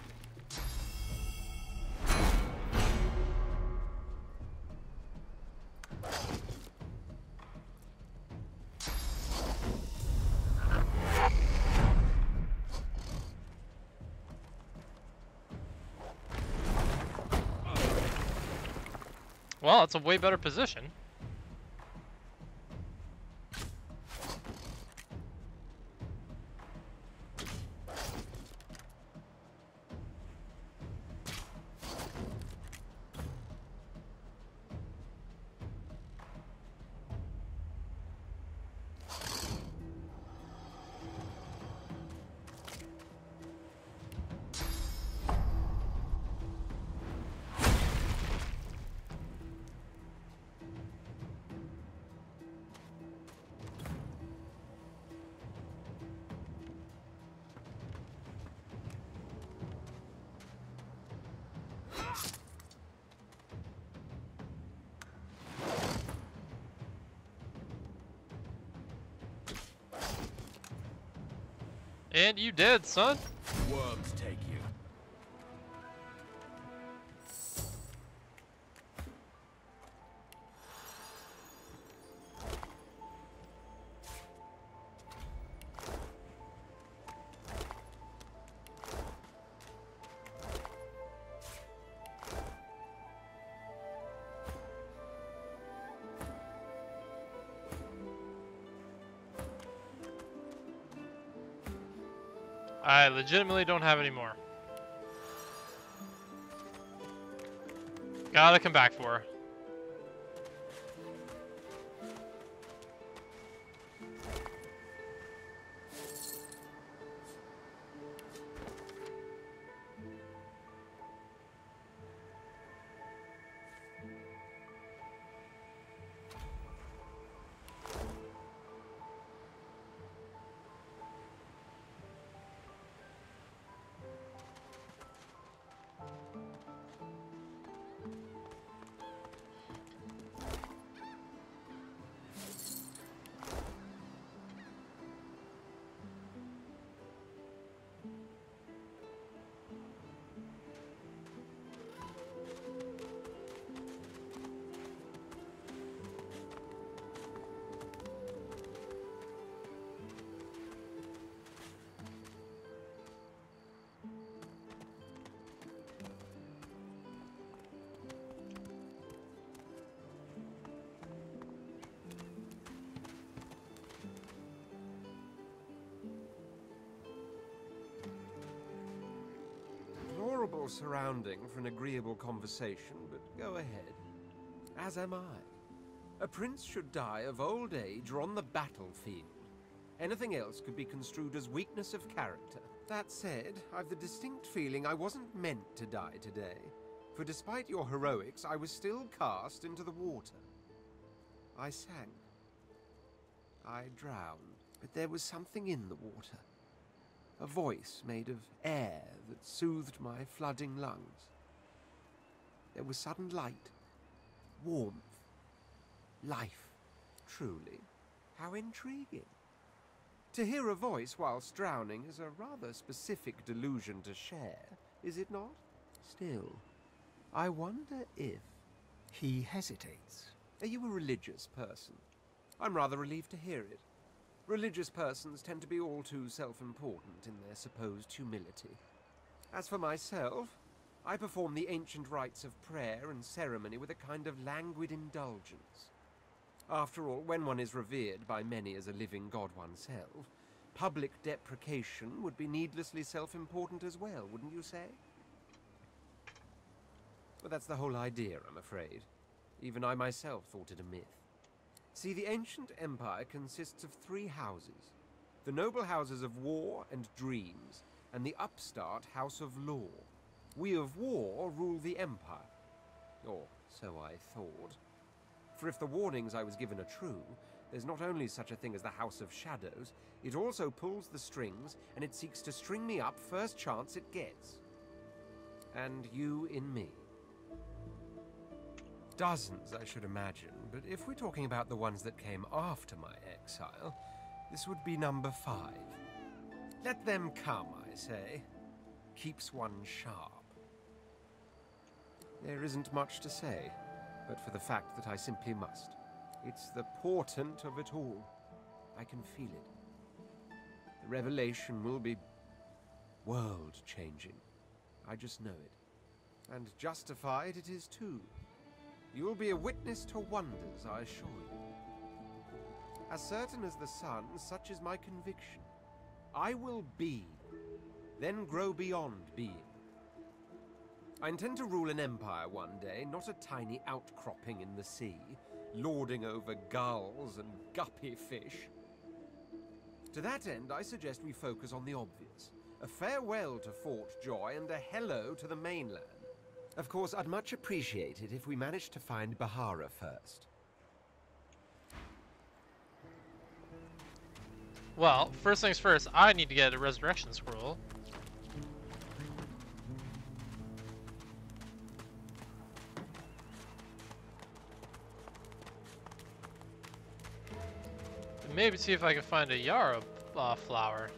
Well, it's a way better position. And you did, son. Worms take you. I legitimately don't have any more. Gotta come back for her. your surrounding for an agreeable conversation, but go ahead. As am I. A prince should die of old age or on the battlefield. Anything else could be construed as weakness of character. That said, I've the distinct feeling I wasn't meant to die today, for despite your heroics, I was still cast into the water. I sank. I drowned, but there was something in the water. A voice made of air that soothed my flooding lungs. There was sudden light, warmth, life. Truly, how intriguing. To hear a voice whilst drowning is a rather specific delusion to share, is it not? Still, I wonder if... He hesitates. Are you a religious person? I'm rather relieved to hear it. Religious persons tend to be all too self-important in their supposed humility. As for myself, I perform the ancient rites of prayer and ceremony with a kind of languid indulgence. After all, when one is revered by many as a living god oneself, public deprecation would be needlessly self-important as well, wouldn't you say? But that's the whole idea, I'm afraid. Even I myself thought it a myth. See, the ancient empire consists of 3 houses. The noble houses of war and dreams, and the upstart house of law. We of war rule the empire. Or so I thought. For if the warnings I was given are true, there's not only such a thing as the House of Shadows, it also pulls the strings, and it seeks to string me up first chance it gets. And you in me. Dozens, I should imagine, but if we're talking about the ones that came after my exile, this would be number 5. Let them come, I say. Keeps one sharp. There isn't much to say, but for the fact that I simply must. It's the portent of it all. I can feel it. The revelation will be world-changing. I just know it. And justified it is too. You'll be a witness to wonders, I assure you. As certain as the sun, such is my conviction. I will be, then grow beyond being. I intend to rule an empire one day, not a tiny outcropping in the sea, lording over gulls and guppy fish. To that end, I suggest we focus on the obvious. A farewell to Fort Joy and a hello to the mainland. Of course, I'd much appreciate it if we managed to find Bahara first. Well, first things first, I need to get a resurrection scroll. And maybe see if I can find a Yarrow flower.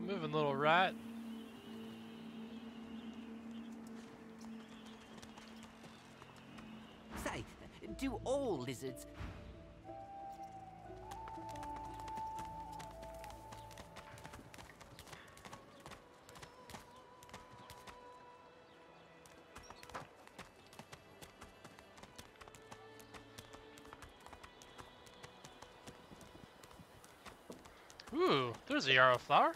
Moving, little rat. Say, do all lizards. Ooh, there's a yarrow flower.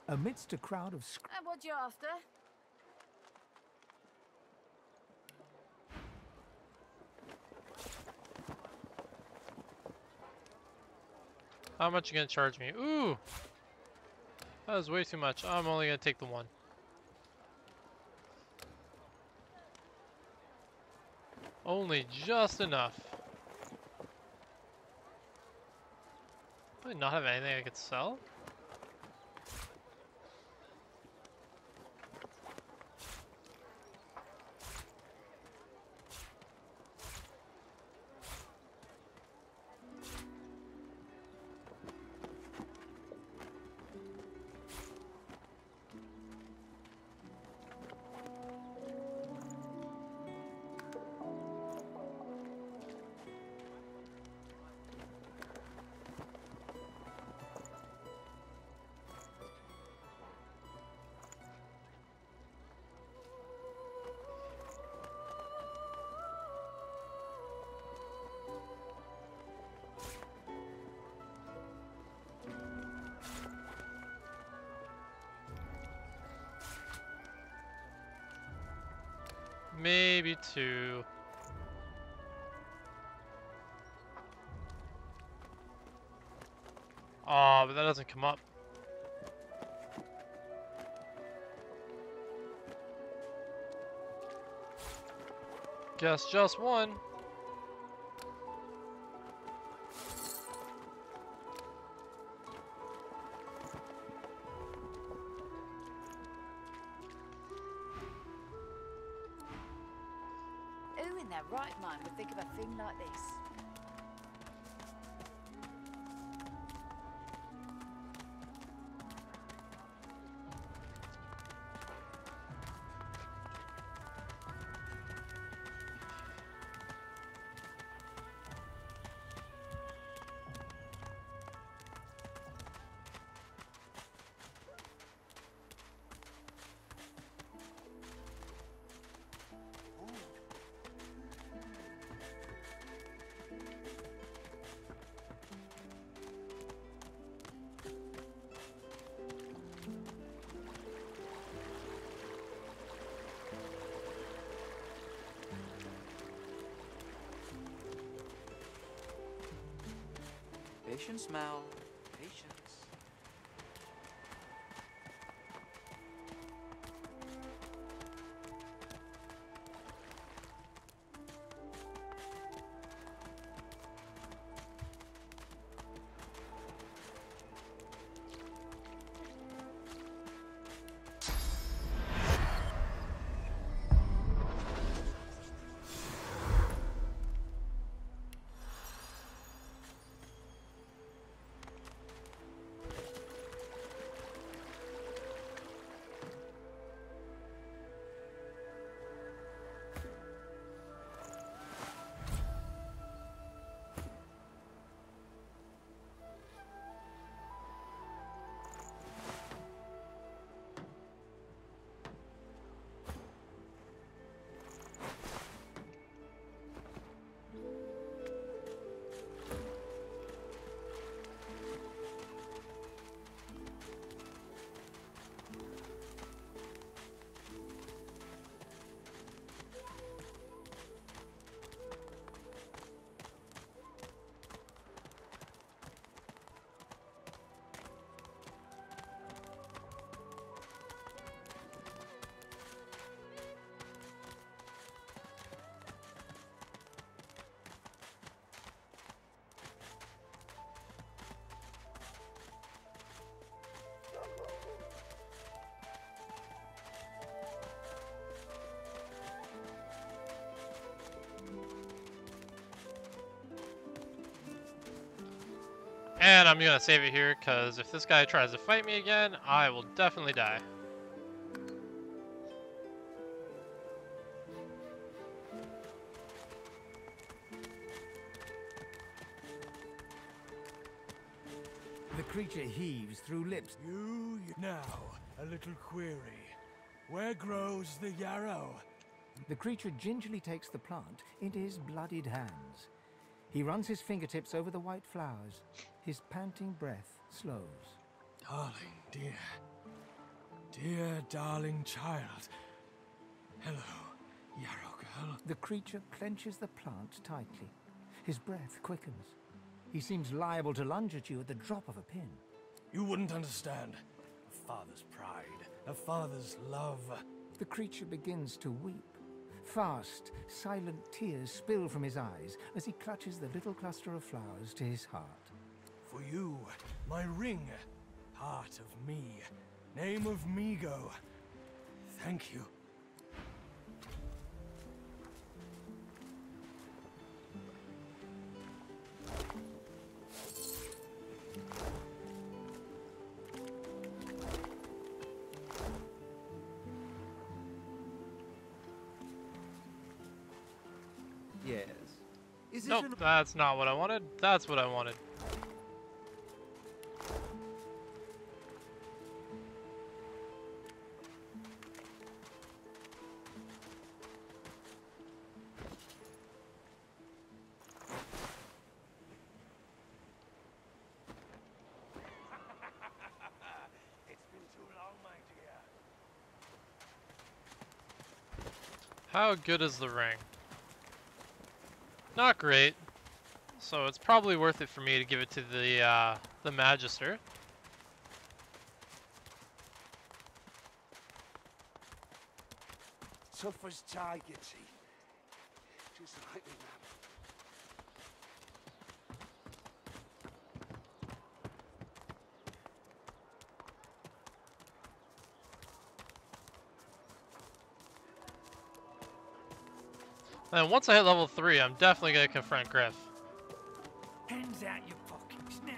Amidst a crowd of And what you after? How much you gonna charge me? Ooh! That was way too much. I'm only gonna take the one. Only just enough. Do I not have anything I could sell? Maybe two. Oh, but that doesn't come up. Guess just one. Who in their right mind would think of a thing like this? Patience, Mel. Patience. And I'm gonna save it here, because if this guy tries to fight me again, I will definitely die. The creature heaves through lips. Now, a little query. Where grows the yarrow? The creature gingerly takes the plant into his bloodied hands. He runs his fingertips over the white flowers. His panting breath slows. Darling, dear. Dear, darling child. Hello, yarrow girl. The creature clenches the plant tightly. His breath quickens. He seems liable to lunge at you at the drop of a pin. You wouldn't understand. A father's pride, a father's love. The creature begins to weep. Fast, silent tears spill from his eyes as he clutches the little cluster of flowers to his heart. For you, my ring, part of me, name of Migo. Thank you. Yes. Is Nope, that's not what I wanted. That's what I wanted. It's been too long, my dear. How good is the ring? Not great. So it's probably worth it for me to give it to the Magister. Tough as tiger teeth. Just like me, man. And once I hit level 3, I'm definitely gonna confront Griff. Hands out your pockets now.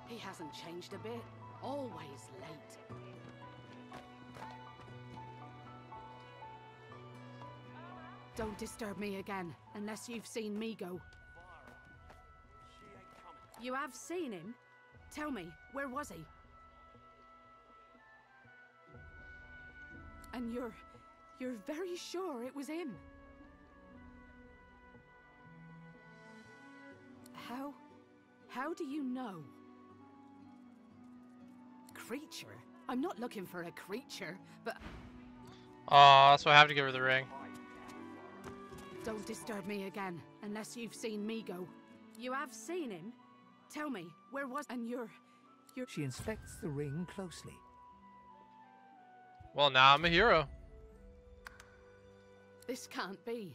He hasn't changed a bit. Always late. Don't disturb me again, unless you've seen Migo. You have seen him? Tell me, where was he? And you're very sure it was him? How do you know? Creature? I'm not looking for a creature, but... Aw, so I have to give her the ring. Don't disturb me again, unless you've seen Migo. You have seen him? Tell me, where was... And you're... She inspects the ring closely. Well, now I'm a hero. This can't be.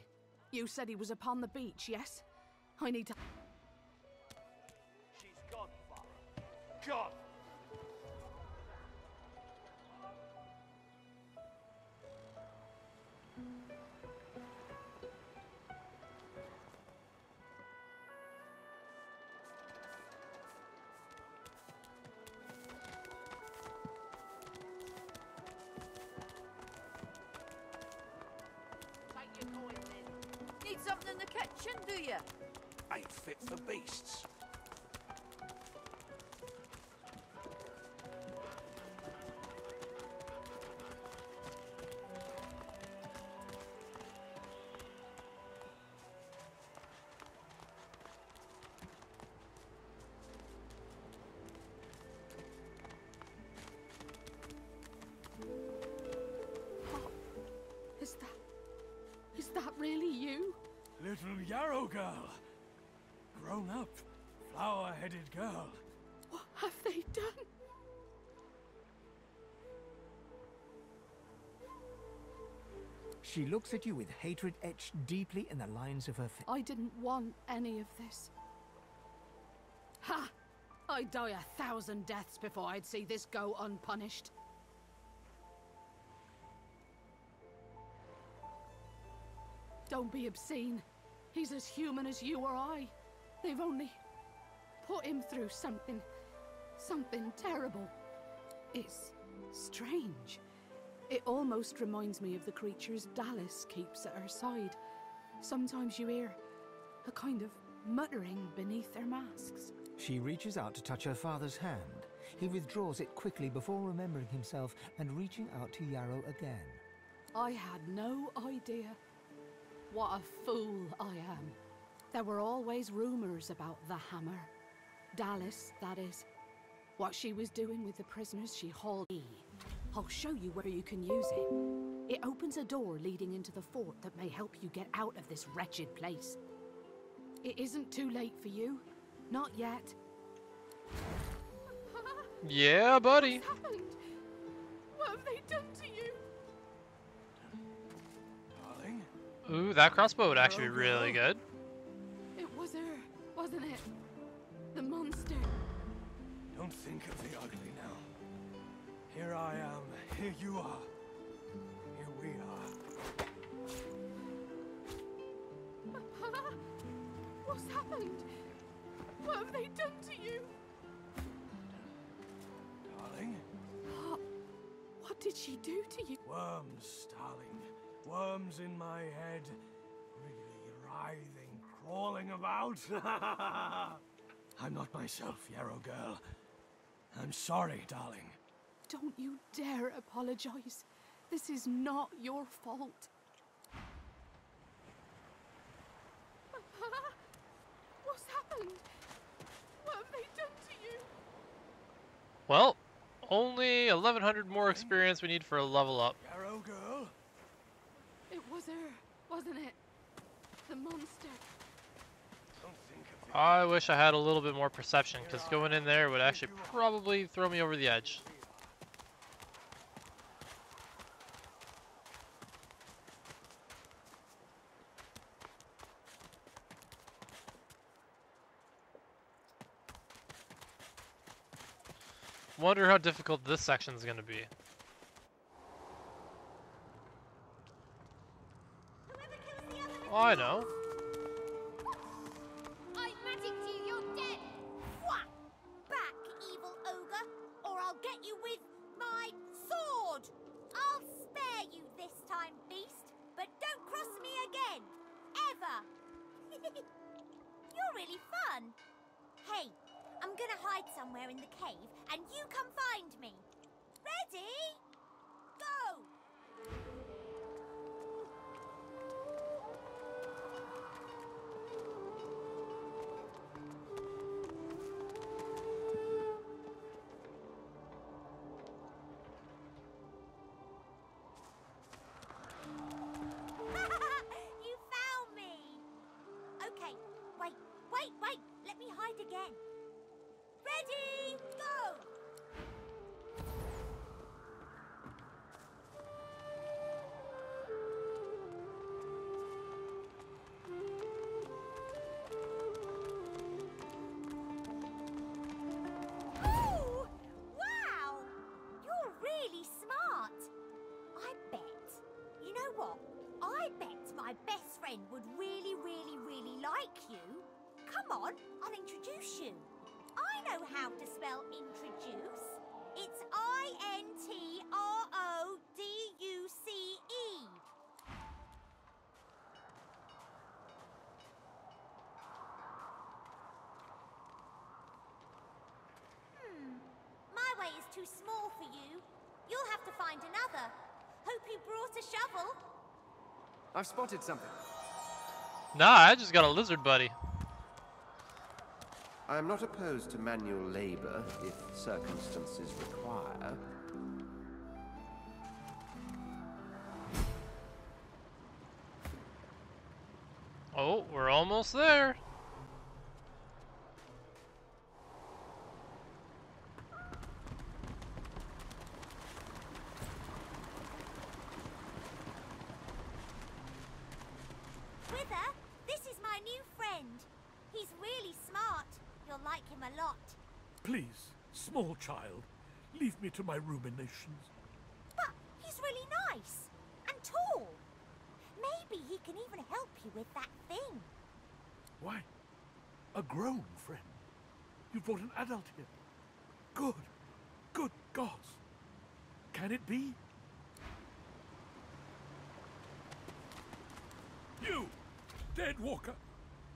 You said he was upon the beach, yes? I need to... She's gone, Farah. Gone. Need something in the kitchen, do you? Ain't fit for beasts. Is that really you? Little yarrow girl. Grown up, flower-headed girl. What have they done? She looks at you with hatred etched deeply in the lines of her face. I didn't want any of this. Ha! I'd die 1,000 deaths before I'd see this go unpunished. Don't be obscene. He's as human as you or I. They've only put him through something terrible. It's strange. It almost reminds me of the creatures Dallas keeps at her side. Sometimes you hear a kind of muttering beneath their masks. She reaches out to touch her father's hand. He withdraws it quickly before remembering himself and reaching out to Yarrow again. I had no idea. What a fool I am. There were always rumors about the hammer. Dallas, that is. What she was doing with the prisoners she hauled me. I'll show you where you can use it. It opens a door leading into the fort that may help you get out of this wretched place. It isn't too late for you. Not yet. Yeah, buddy. What's happened? What have they done to you? Darling? Ooh, that crossbow would actually be really good. It was her, wasn't it? The monster. Don't think of the ugly now. Here I am. Here you are. Here we are. What's happened? What have they done to you? Darling? What did she do to you? Worms, darling. Worms in my head. Really writhing, crawling about. I'm not myself, Yarrow girl. I'm sorry, darling. Don't you dare apologize. This is not your fault. What's happened? What have they done to you? Well, only 1,100 more experience we need for a level up. Yarrow girl? It was her, wasn't it? The monster. I wish I had a little bit more perception, because going in there would actually probably throw me over the edge. Wonder how difficult this section is going to be. Oh, I know. I magic you, you're dead! Whack! Back, evil ogre, or I'll get you with my sword! I'll spare you this time, beast, but don't cross me again! Ever! You're really fun! Hey, I'm gonna hide somewhere in the cave, and you come find me. Ready? Go! You found me! Okay, wait. Let me hide again. Ready, go! Ooh! Wow! You're really smart. I bet. You know what? I bet my best friend would really like you. Come on, I'll introduce you. I know how to spell introduce. It's I-N-T-R-O-D-U-C-E. My way is too small for you. You'll have to find another. Hope you brought a shovel. I've spotted something. Nah, I just got a lizard buddy. I am not opposed to manual labor if circumstances require. Oh, we're almost there. I'll like him a lot. Please, small child, leave me to my ruminations. But he's really nice and tall. Maybe he can even help you with that thing. Why? A grown friend? You brought an adult here. Good. Good gods. Can it be? You, dead walker,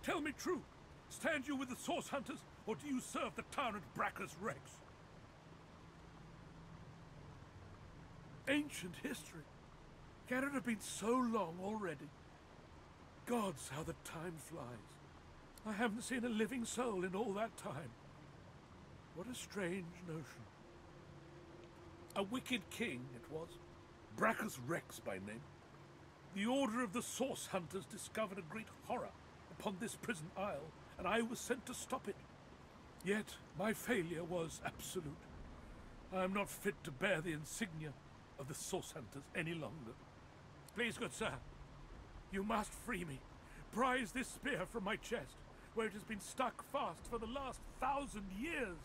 tell me true. Stand you with the source hunters, or do you serve the tyrant Bracchus Rex? Ancient history. Can it have been so long already? Gods, how the time flies. I haven't seen a living soul in all that time. What a strange notion. A wicked king it was, Bracchus Rex by name. The order of the Source Hunters discovered a great horror upon this prison isle, and I was sent to stop it. Yet my failure was absolute. I am not fit to bear the insignia of the Source Hunters any longer. Please, good sir, you must free me. Prise this spear from my chest, where it has been stuck fast for the last 1,000 years.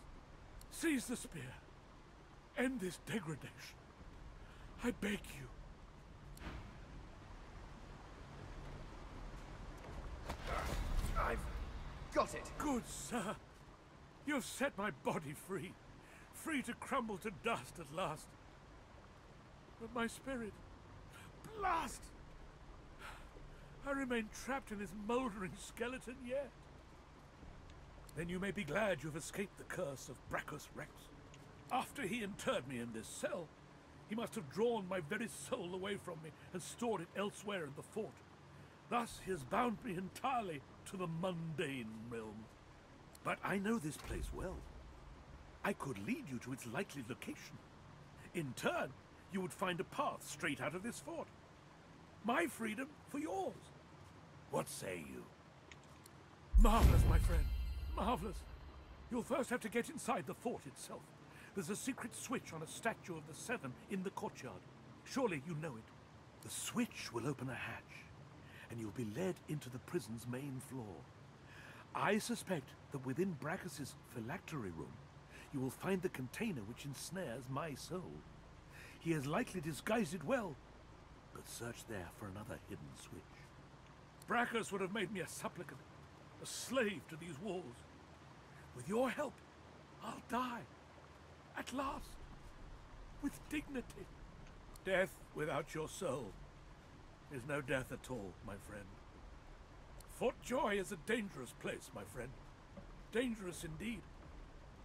Seize the spear. End this degradation. I beg you. I've got it. Good sir. You have set my body free. Free to crumble to dust at last. But my spirit... Blast! I remain trapped in this mouldering skeleton yet. Then you may be glad you have escaped the curse of Bracchus Rex. After he interred me in this cell, he must have drawn my very soul away from me and stored it elsewhere in the fort. Thus he has bound me entirely to the mundane realm. But I know this place well. I could lead you to its likely location. In turn, you would find a path straight out of this fort. My freedom for yours. What say you? Marvelous, my friend. Marvelous. You'll first have to get inside the fort itself. There's a secret switch on a statue of the Seven in the courtyard. Surely you know it. The switch will open a hatch, and you'll be led into the prison's main floor. I suspect that within Bracchus's phylactery room, you will find the container which ensnares my soul. He has likely disguised it well, but search there for another hidden switch. Bracchus would have made me a supplicant, a slave to these walls. With your help, I'll die. At last. With dignity. Death without your soul is no death at all, my friend. Fort Joy is a dangerous place, my friend. Dangerous indeed.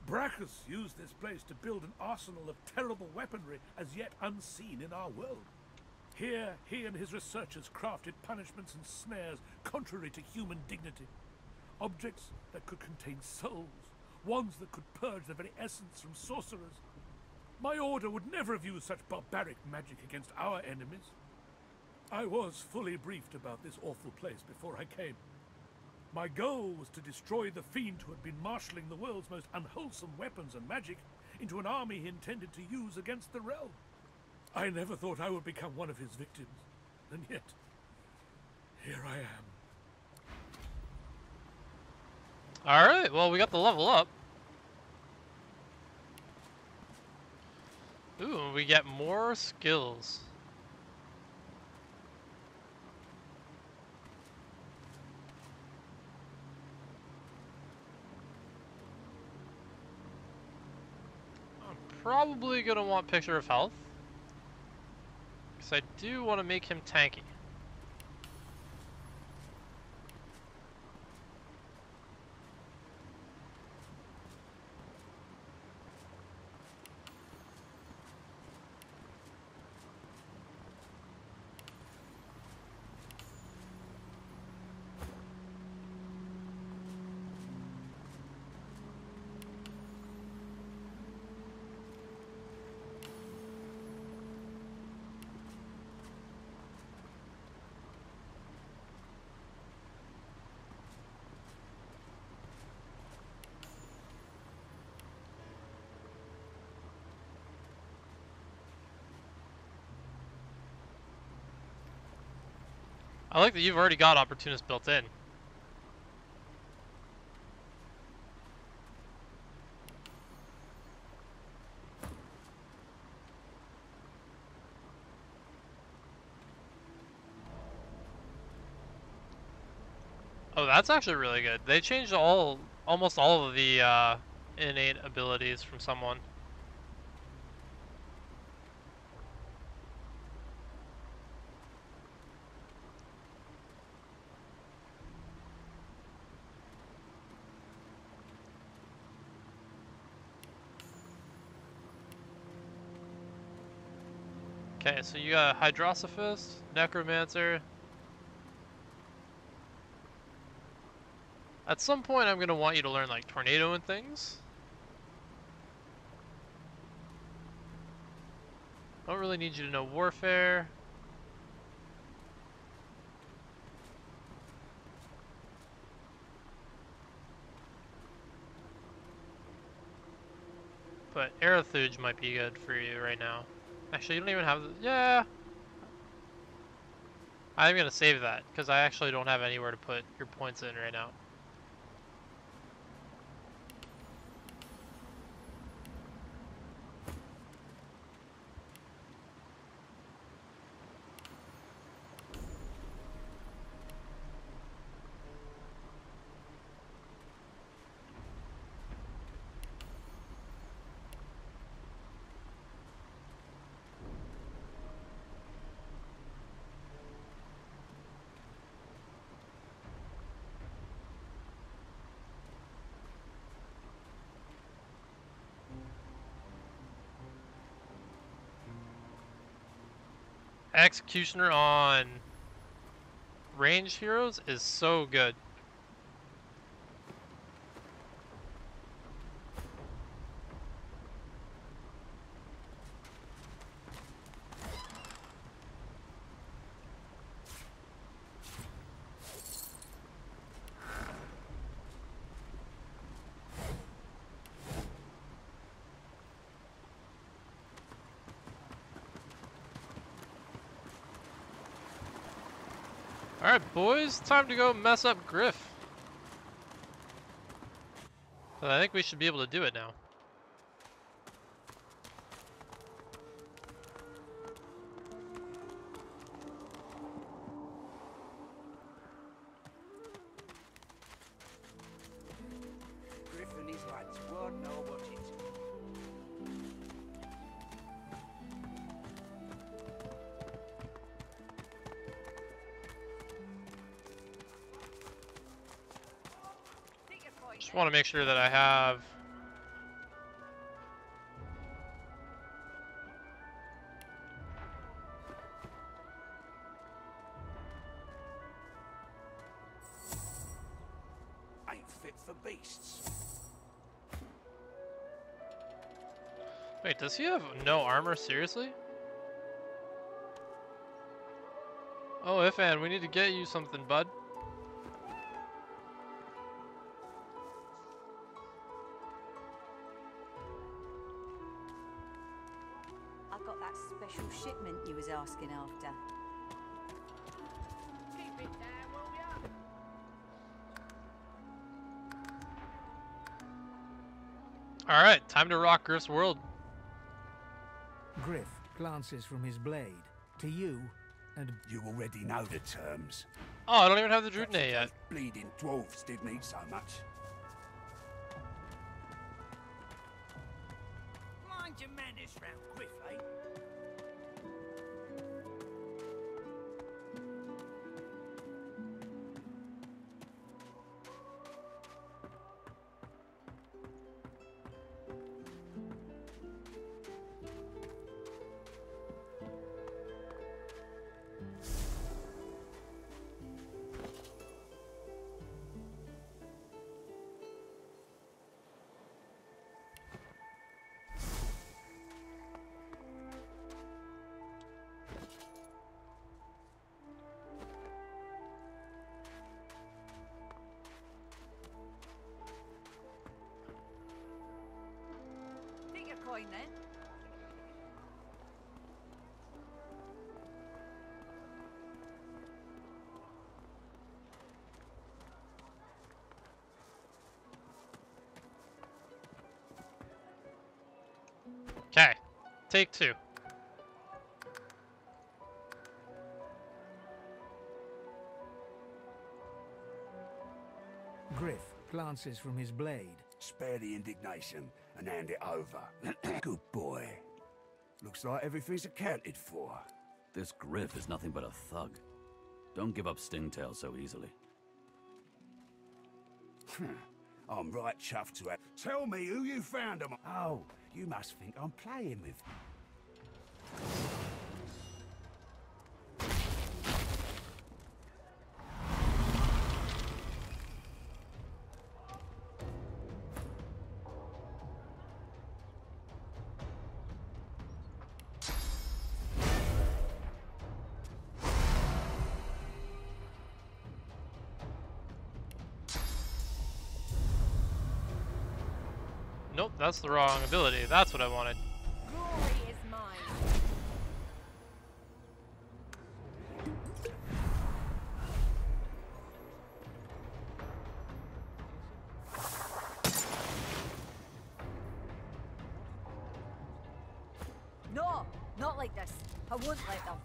Bracchus used this place to build an arsenal of terrible weaponry as yet unseen in our world. Here, he and his researchers crafted punishments and snares contrary to human dignity. Objects that could contain souls, ones that could purge the very essence from sorcerers. My order would never have used such barbaric magic against our enemies. I was fully briefed about this awful place before I came. My goal was to destroy the fiend who had been marshalling the world's most unwholesome weapons and magic into an army he intended to use against the realm. I never thought I would become one of his victims, and yet, here I am. Alright, well, we got the level up. Ooh, we get more skills. I'm probably gonna want Picture of Health, because I do want to make him tanky. I like that you've already got Opportunist built in. Oh, that's actually really good. They changed almost all of the innate abilities from someone. Okay, so you got Hydrosophist, Necromancer. At some point, I'm gonna want you to learn like Tornado and things. Don't really need you to know Warfare. But Aerotheuge might be good for you right now. Actually, you don't even have the, yeah. I'm gonna save that because I actually don't have anywhere to put your points in right now. Executioner on ranged heroes is so good. Alright boys, time to go mess up Griff. But I think we should be able to do it now. Griff and his lads won't know what it. Just want to make sure that I have Ain't fit for beasts. Wait, does he have no armor? Seriously? Oh, Ifan, we need to get you something, bud. I got that special shipment you was asking after. Keep it down, will ya? Alright, time to rock Griff's world. Griff glances from his blade to you and... You already know the terms. Oh, I don't even have the Drudnay yet. Bleeding dwarves did need so much. Mind your manners round Griff, eh? Take your coin then. Okay, take two. Griff glances from his blade. Spare the indignation and hand it over. Good boy. Looks like everything's accounted for. This Griff is nothing but a thug. Don't give up Stingtail so easily. I'm right chuffed to have. Tell me who you found him. Oh, you must think I'm playing with. Nope, that's the wrong ability. That's what I wanted. Glory is mine. No, not like this. I won't let them.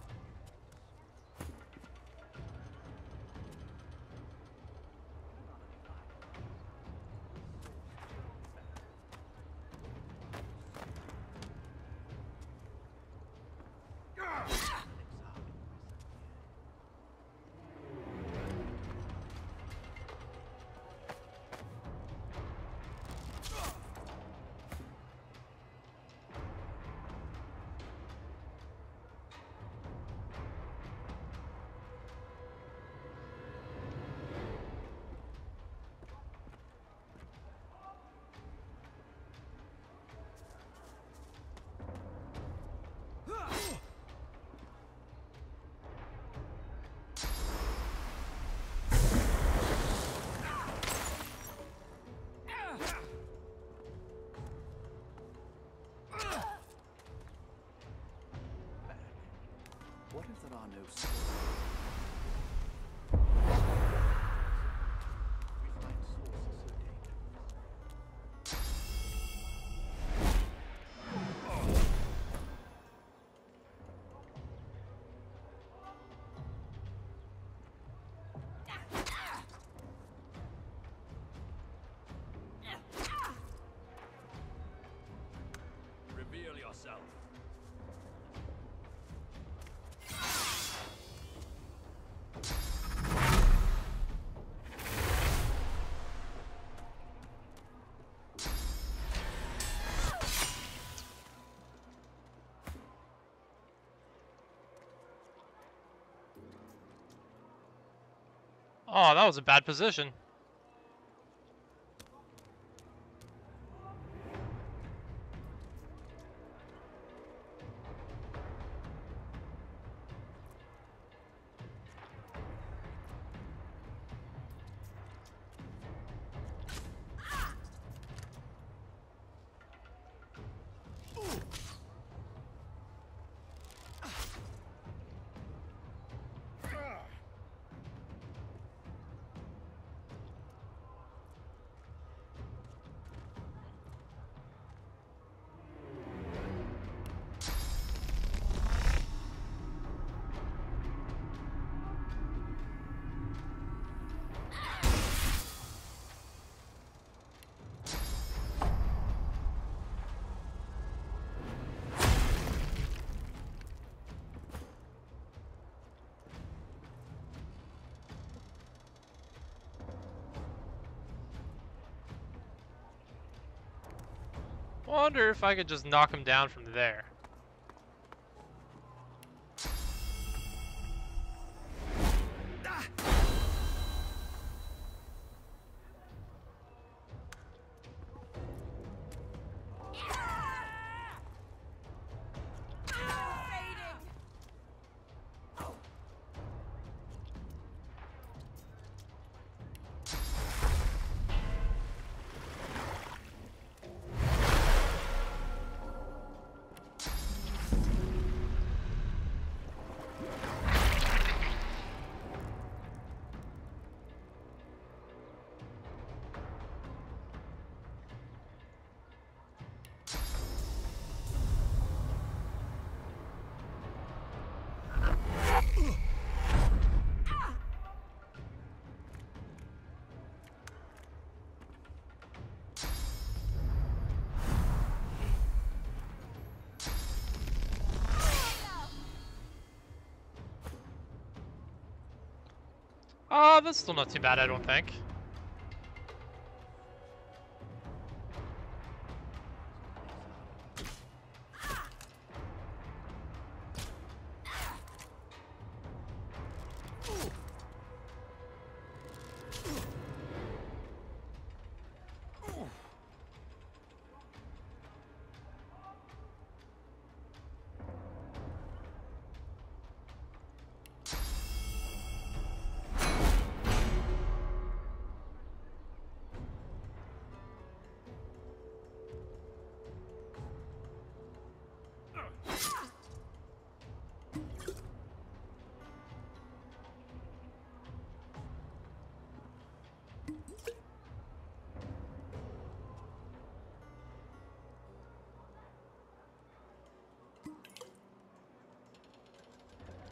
What if there are no Reveal yourself. Oh, that was a bad position. Wonder if I could just knock him down from there. That's still not too bad, I don't think.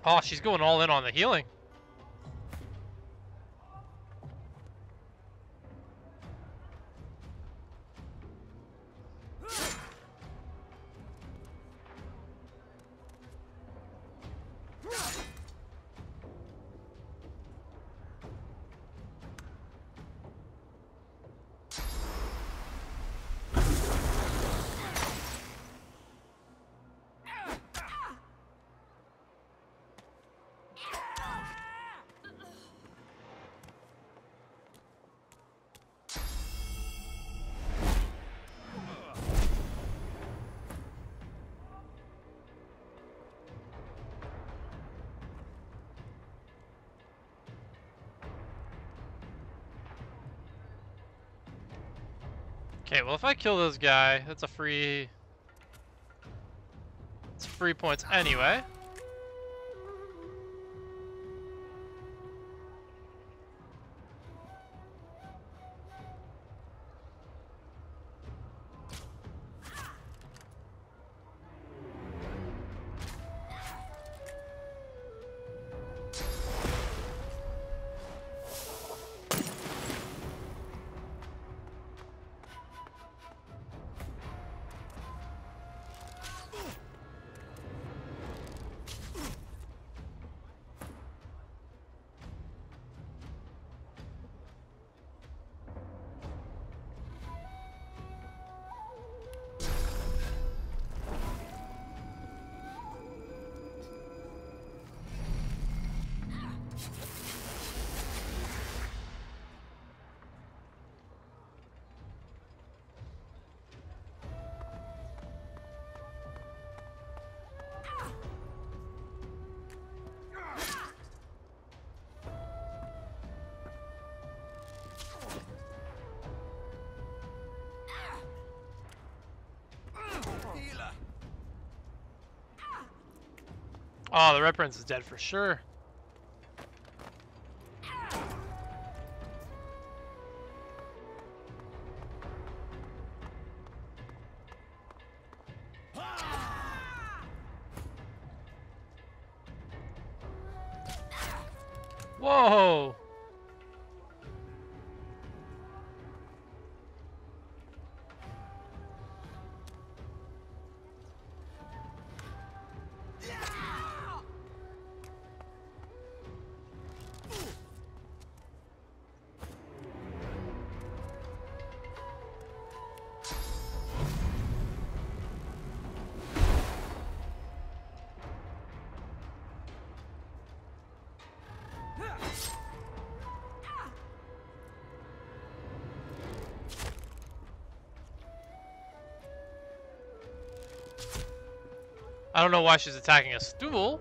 Oh, she's going all in on the healing. Okay, well if I kill this guy, that's a free... It's free points anyway. Oh, the Red Prince is dead for sure. Whoa! I don't know why she's attacking a stool.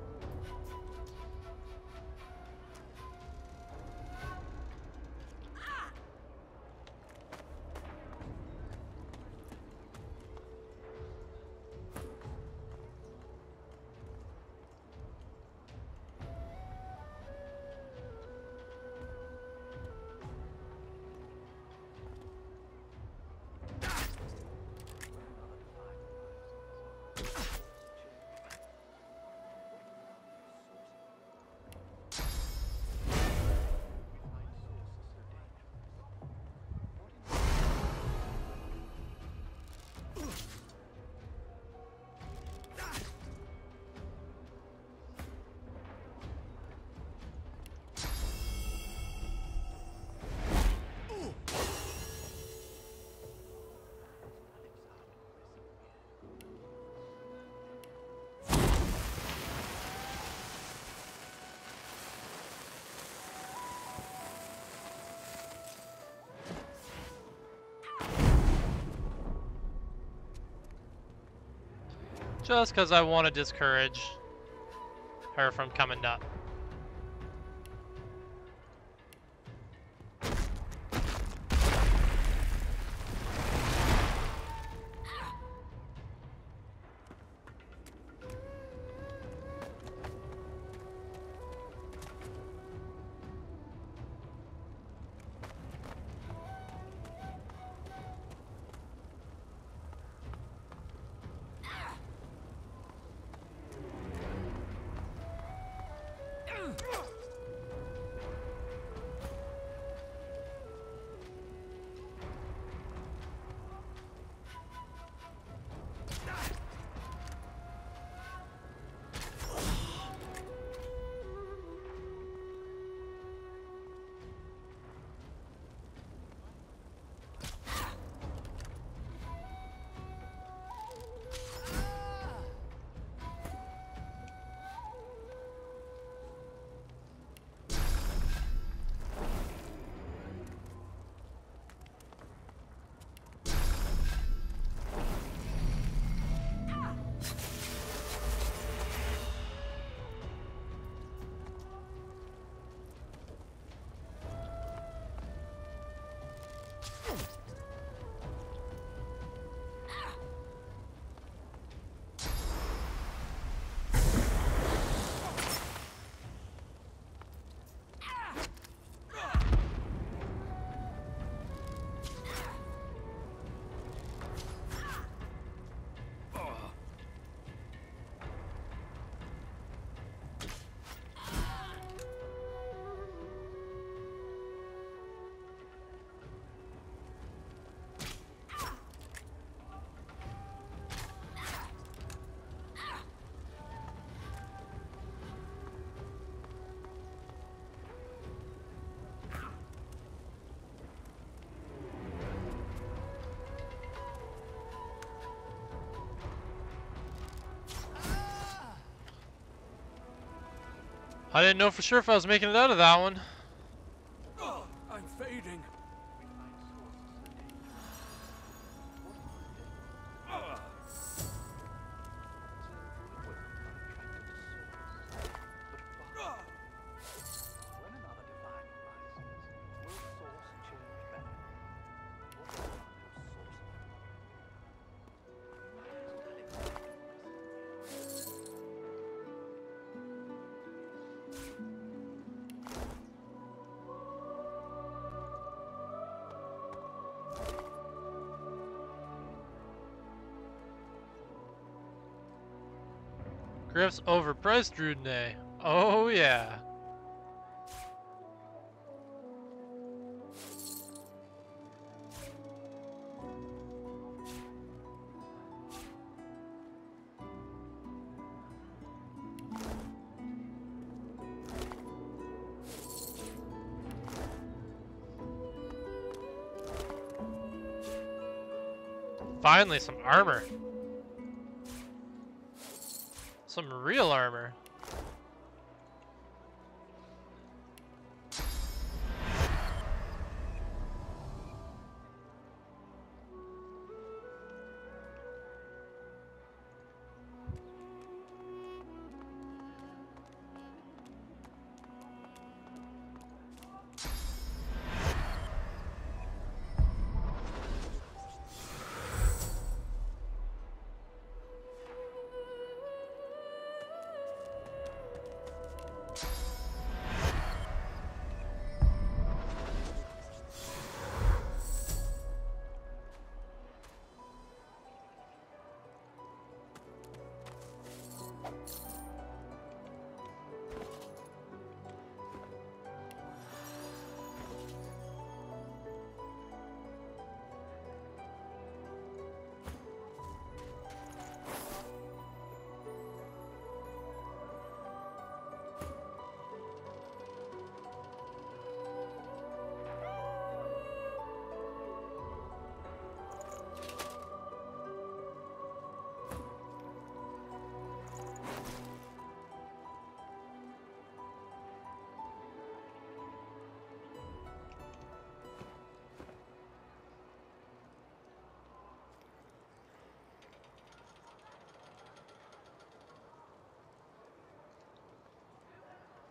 Just because I want to discourage her from coming up. I didn't know for sure if I was making it out of that one. I'm fading. Griff's overpriced Drudene. Oh yeah. Finally, some armor. Some real armor.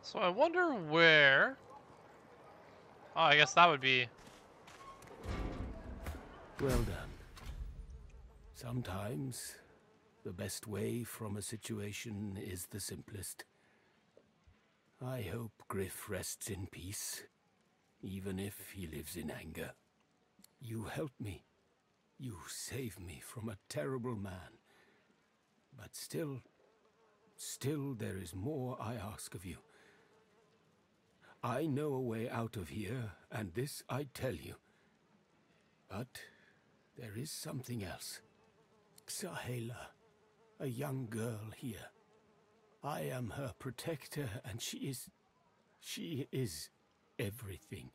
So I wonder where... Oh, I guess that would be... Well done. Sometimes, the best way from a situation is the simplest. I hope Griff rests in peace, even if he lives in anger. You helped me. You saved me from a terrible man. But still there is more I ask of you. I know a way out of here, and this I tell you. But there is something else. Sahela, a young girl here. I am her protector, and she is everything.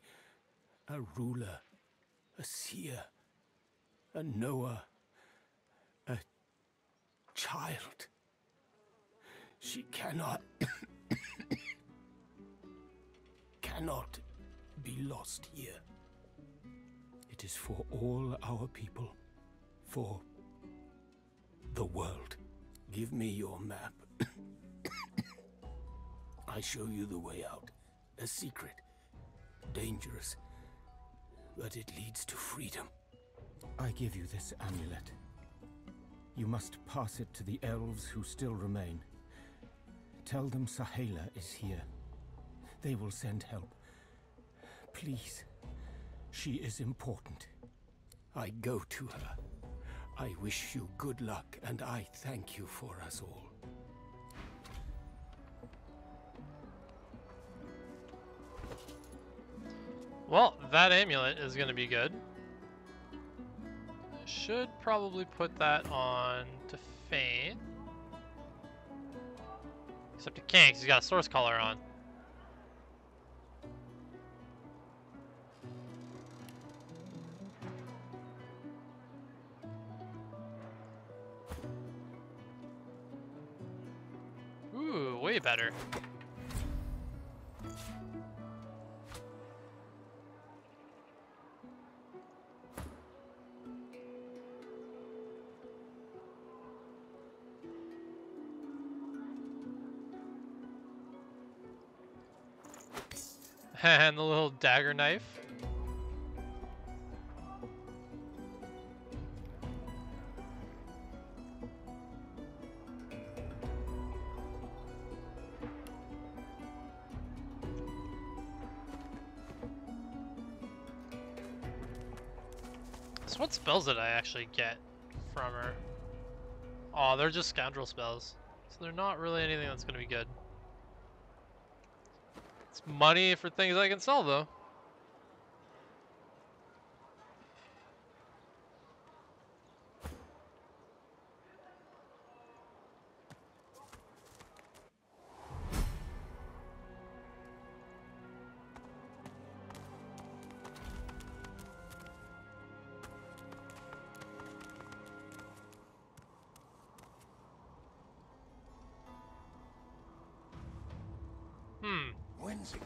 A ruler, a seer, a knower, a child. She cannot be lost here. It is for all our people, for the world. Give me your map. I show you the way out. A secret, dangerous, but it leads to freedom. I give you this amulet. You must pass it to the elves who still remain. Tell them Sahela is here. They will send help. Please, she is important. I go to her. I wish you good luck, and I thank you for us all. Well, that amulet is going to be good. Should probably put that on to Fane. Except he can't, 'cause he's got a source collar on. Ooh, way better. And the little dagger knife. So what spells did I actually get from her? Oh, they're just scoundrel spells. So they're not really anything that's going to be good. It's money for things I can sell, though.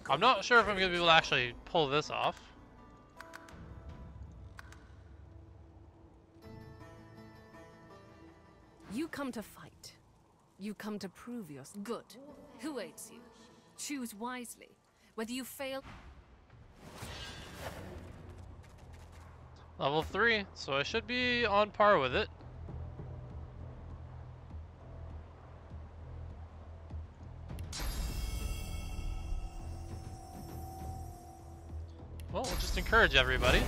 I'm not sure if I'm going to be able to actually pull this off. You come to fight. You come to prove yours. Good. Who aids you? Choose wisely. Whether you fail... Level 3, so I should be on par with it. Well, we'll just encourage everybody.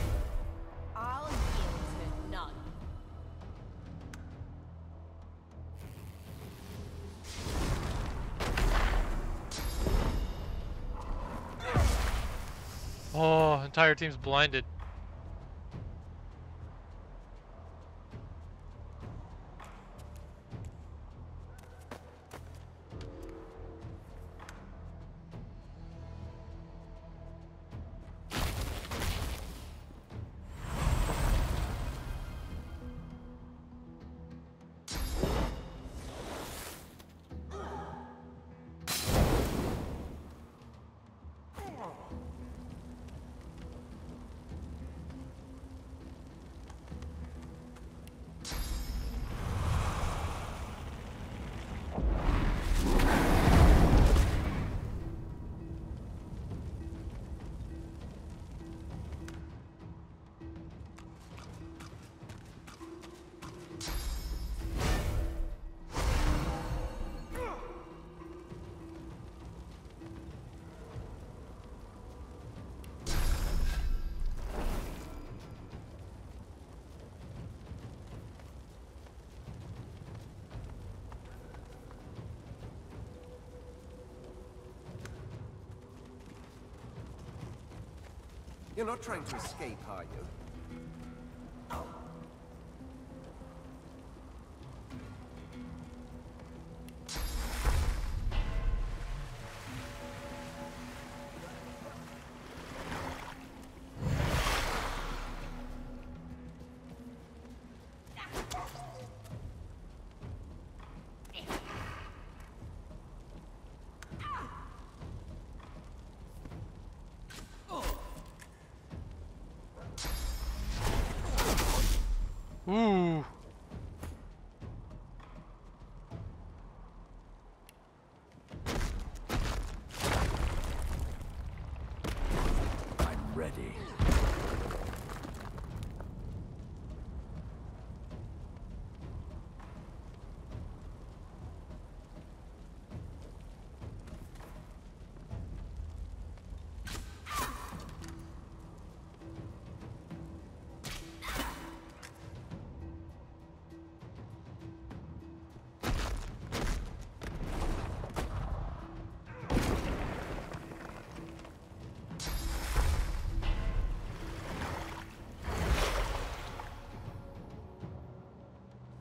I'll yield to none. Oh, entire team's blinded. You're not trying to escape, are you? Ooh. I'm ready.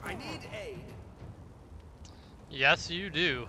I need aid. Yes, you do.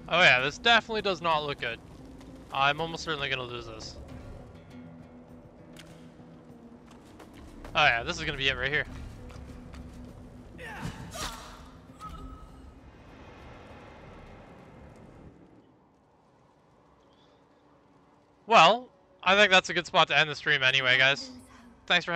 Oh yeah, this definitely does not look good. I'm almost certainly gonna lose this. Oh yeah, this is gonna be it right here. Well, I think that's a good spot to end the stream anyway, guys. Thanks for hanging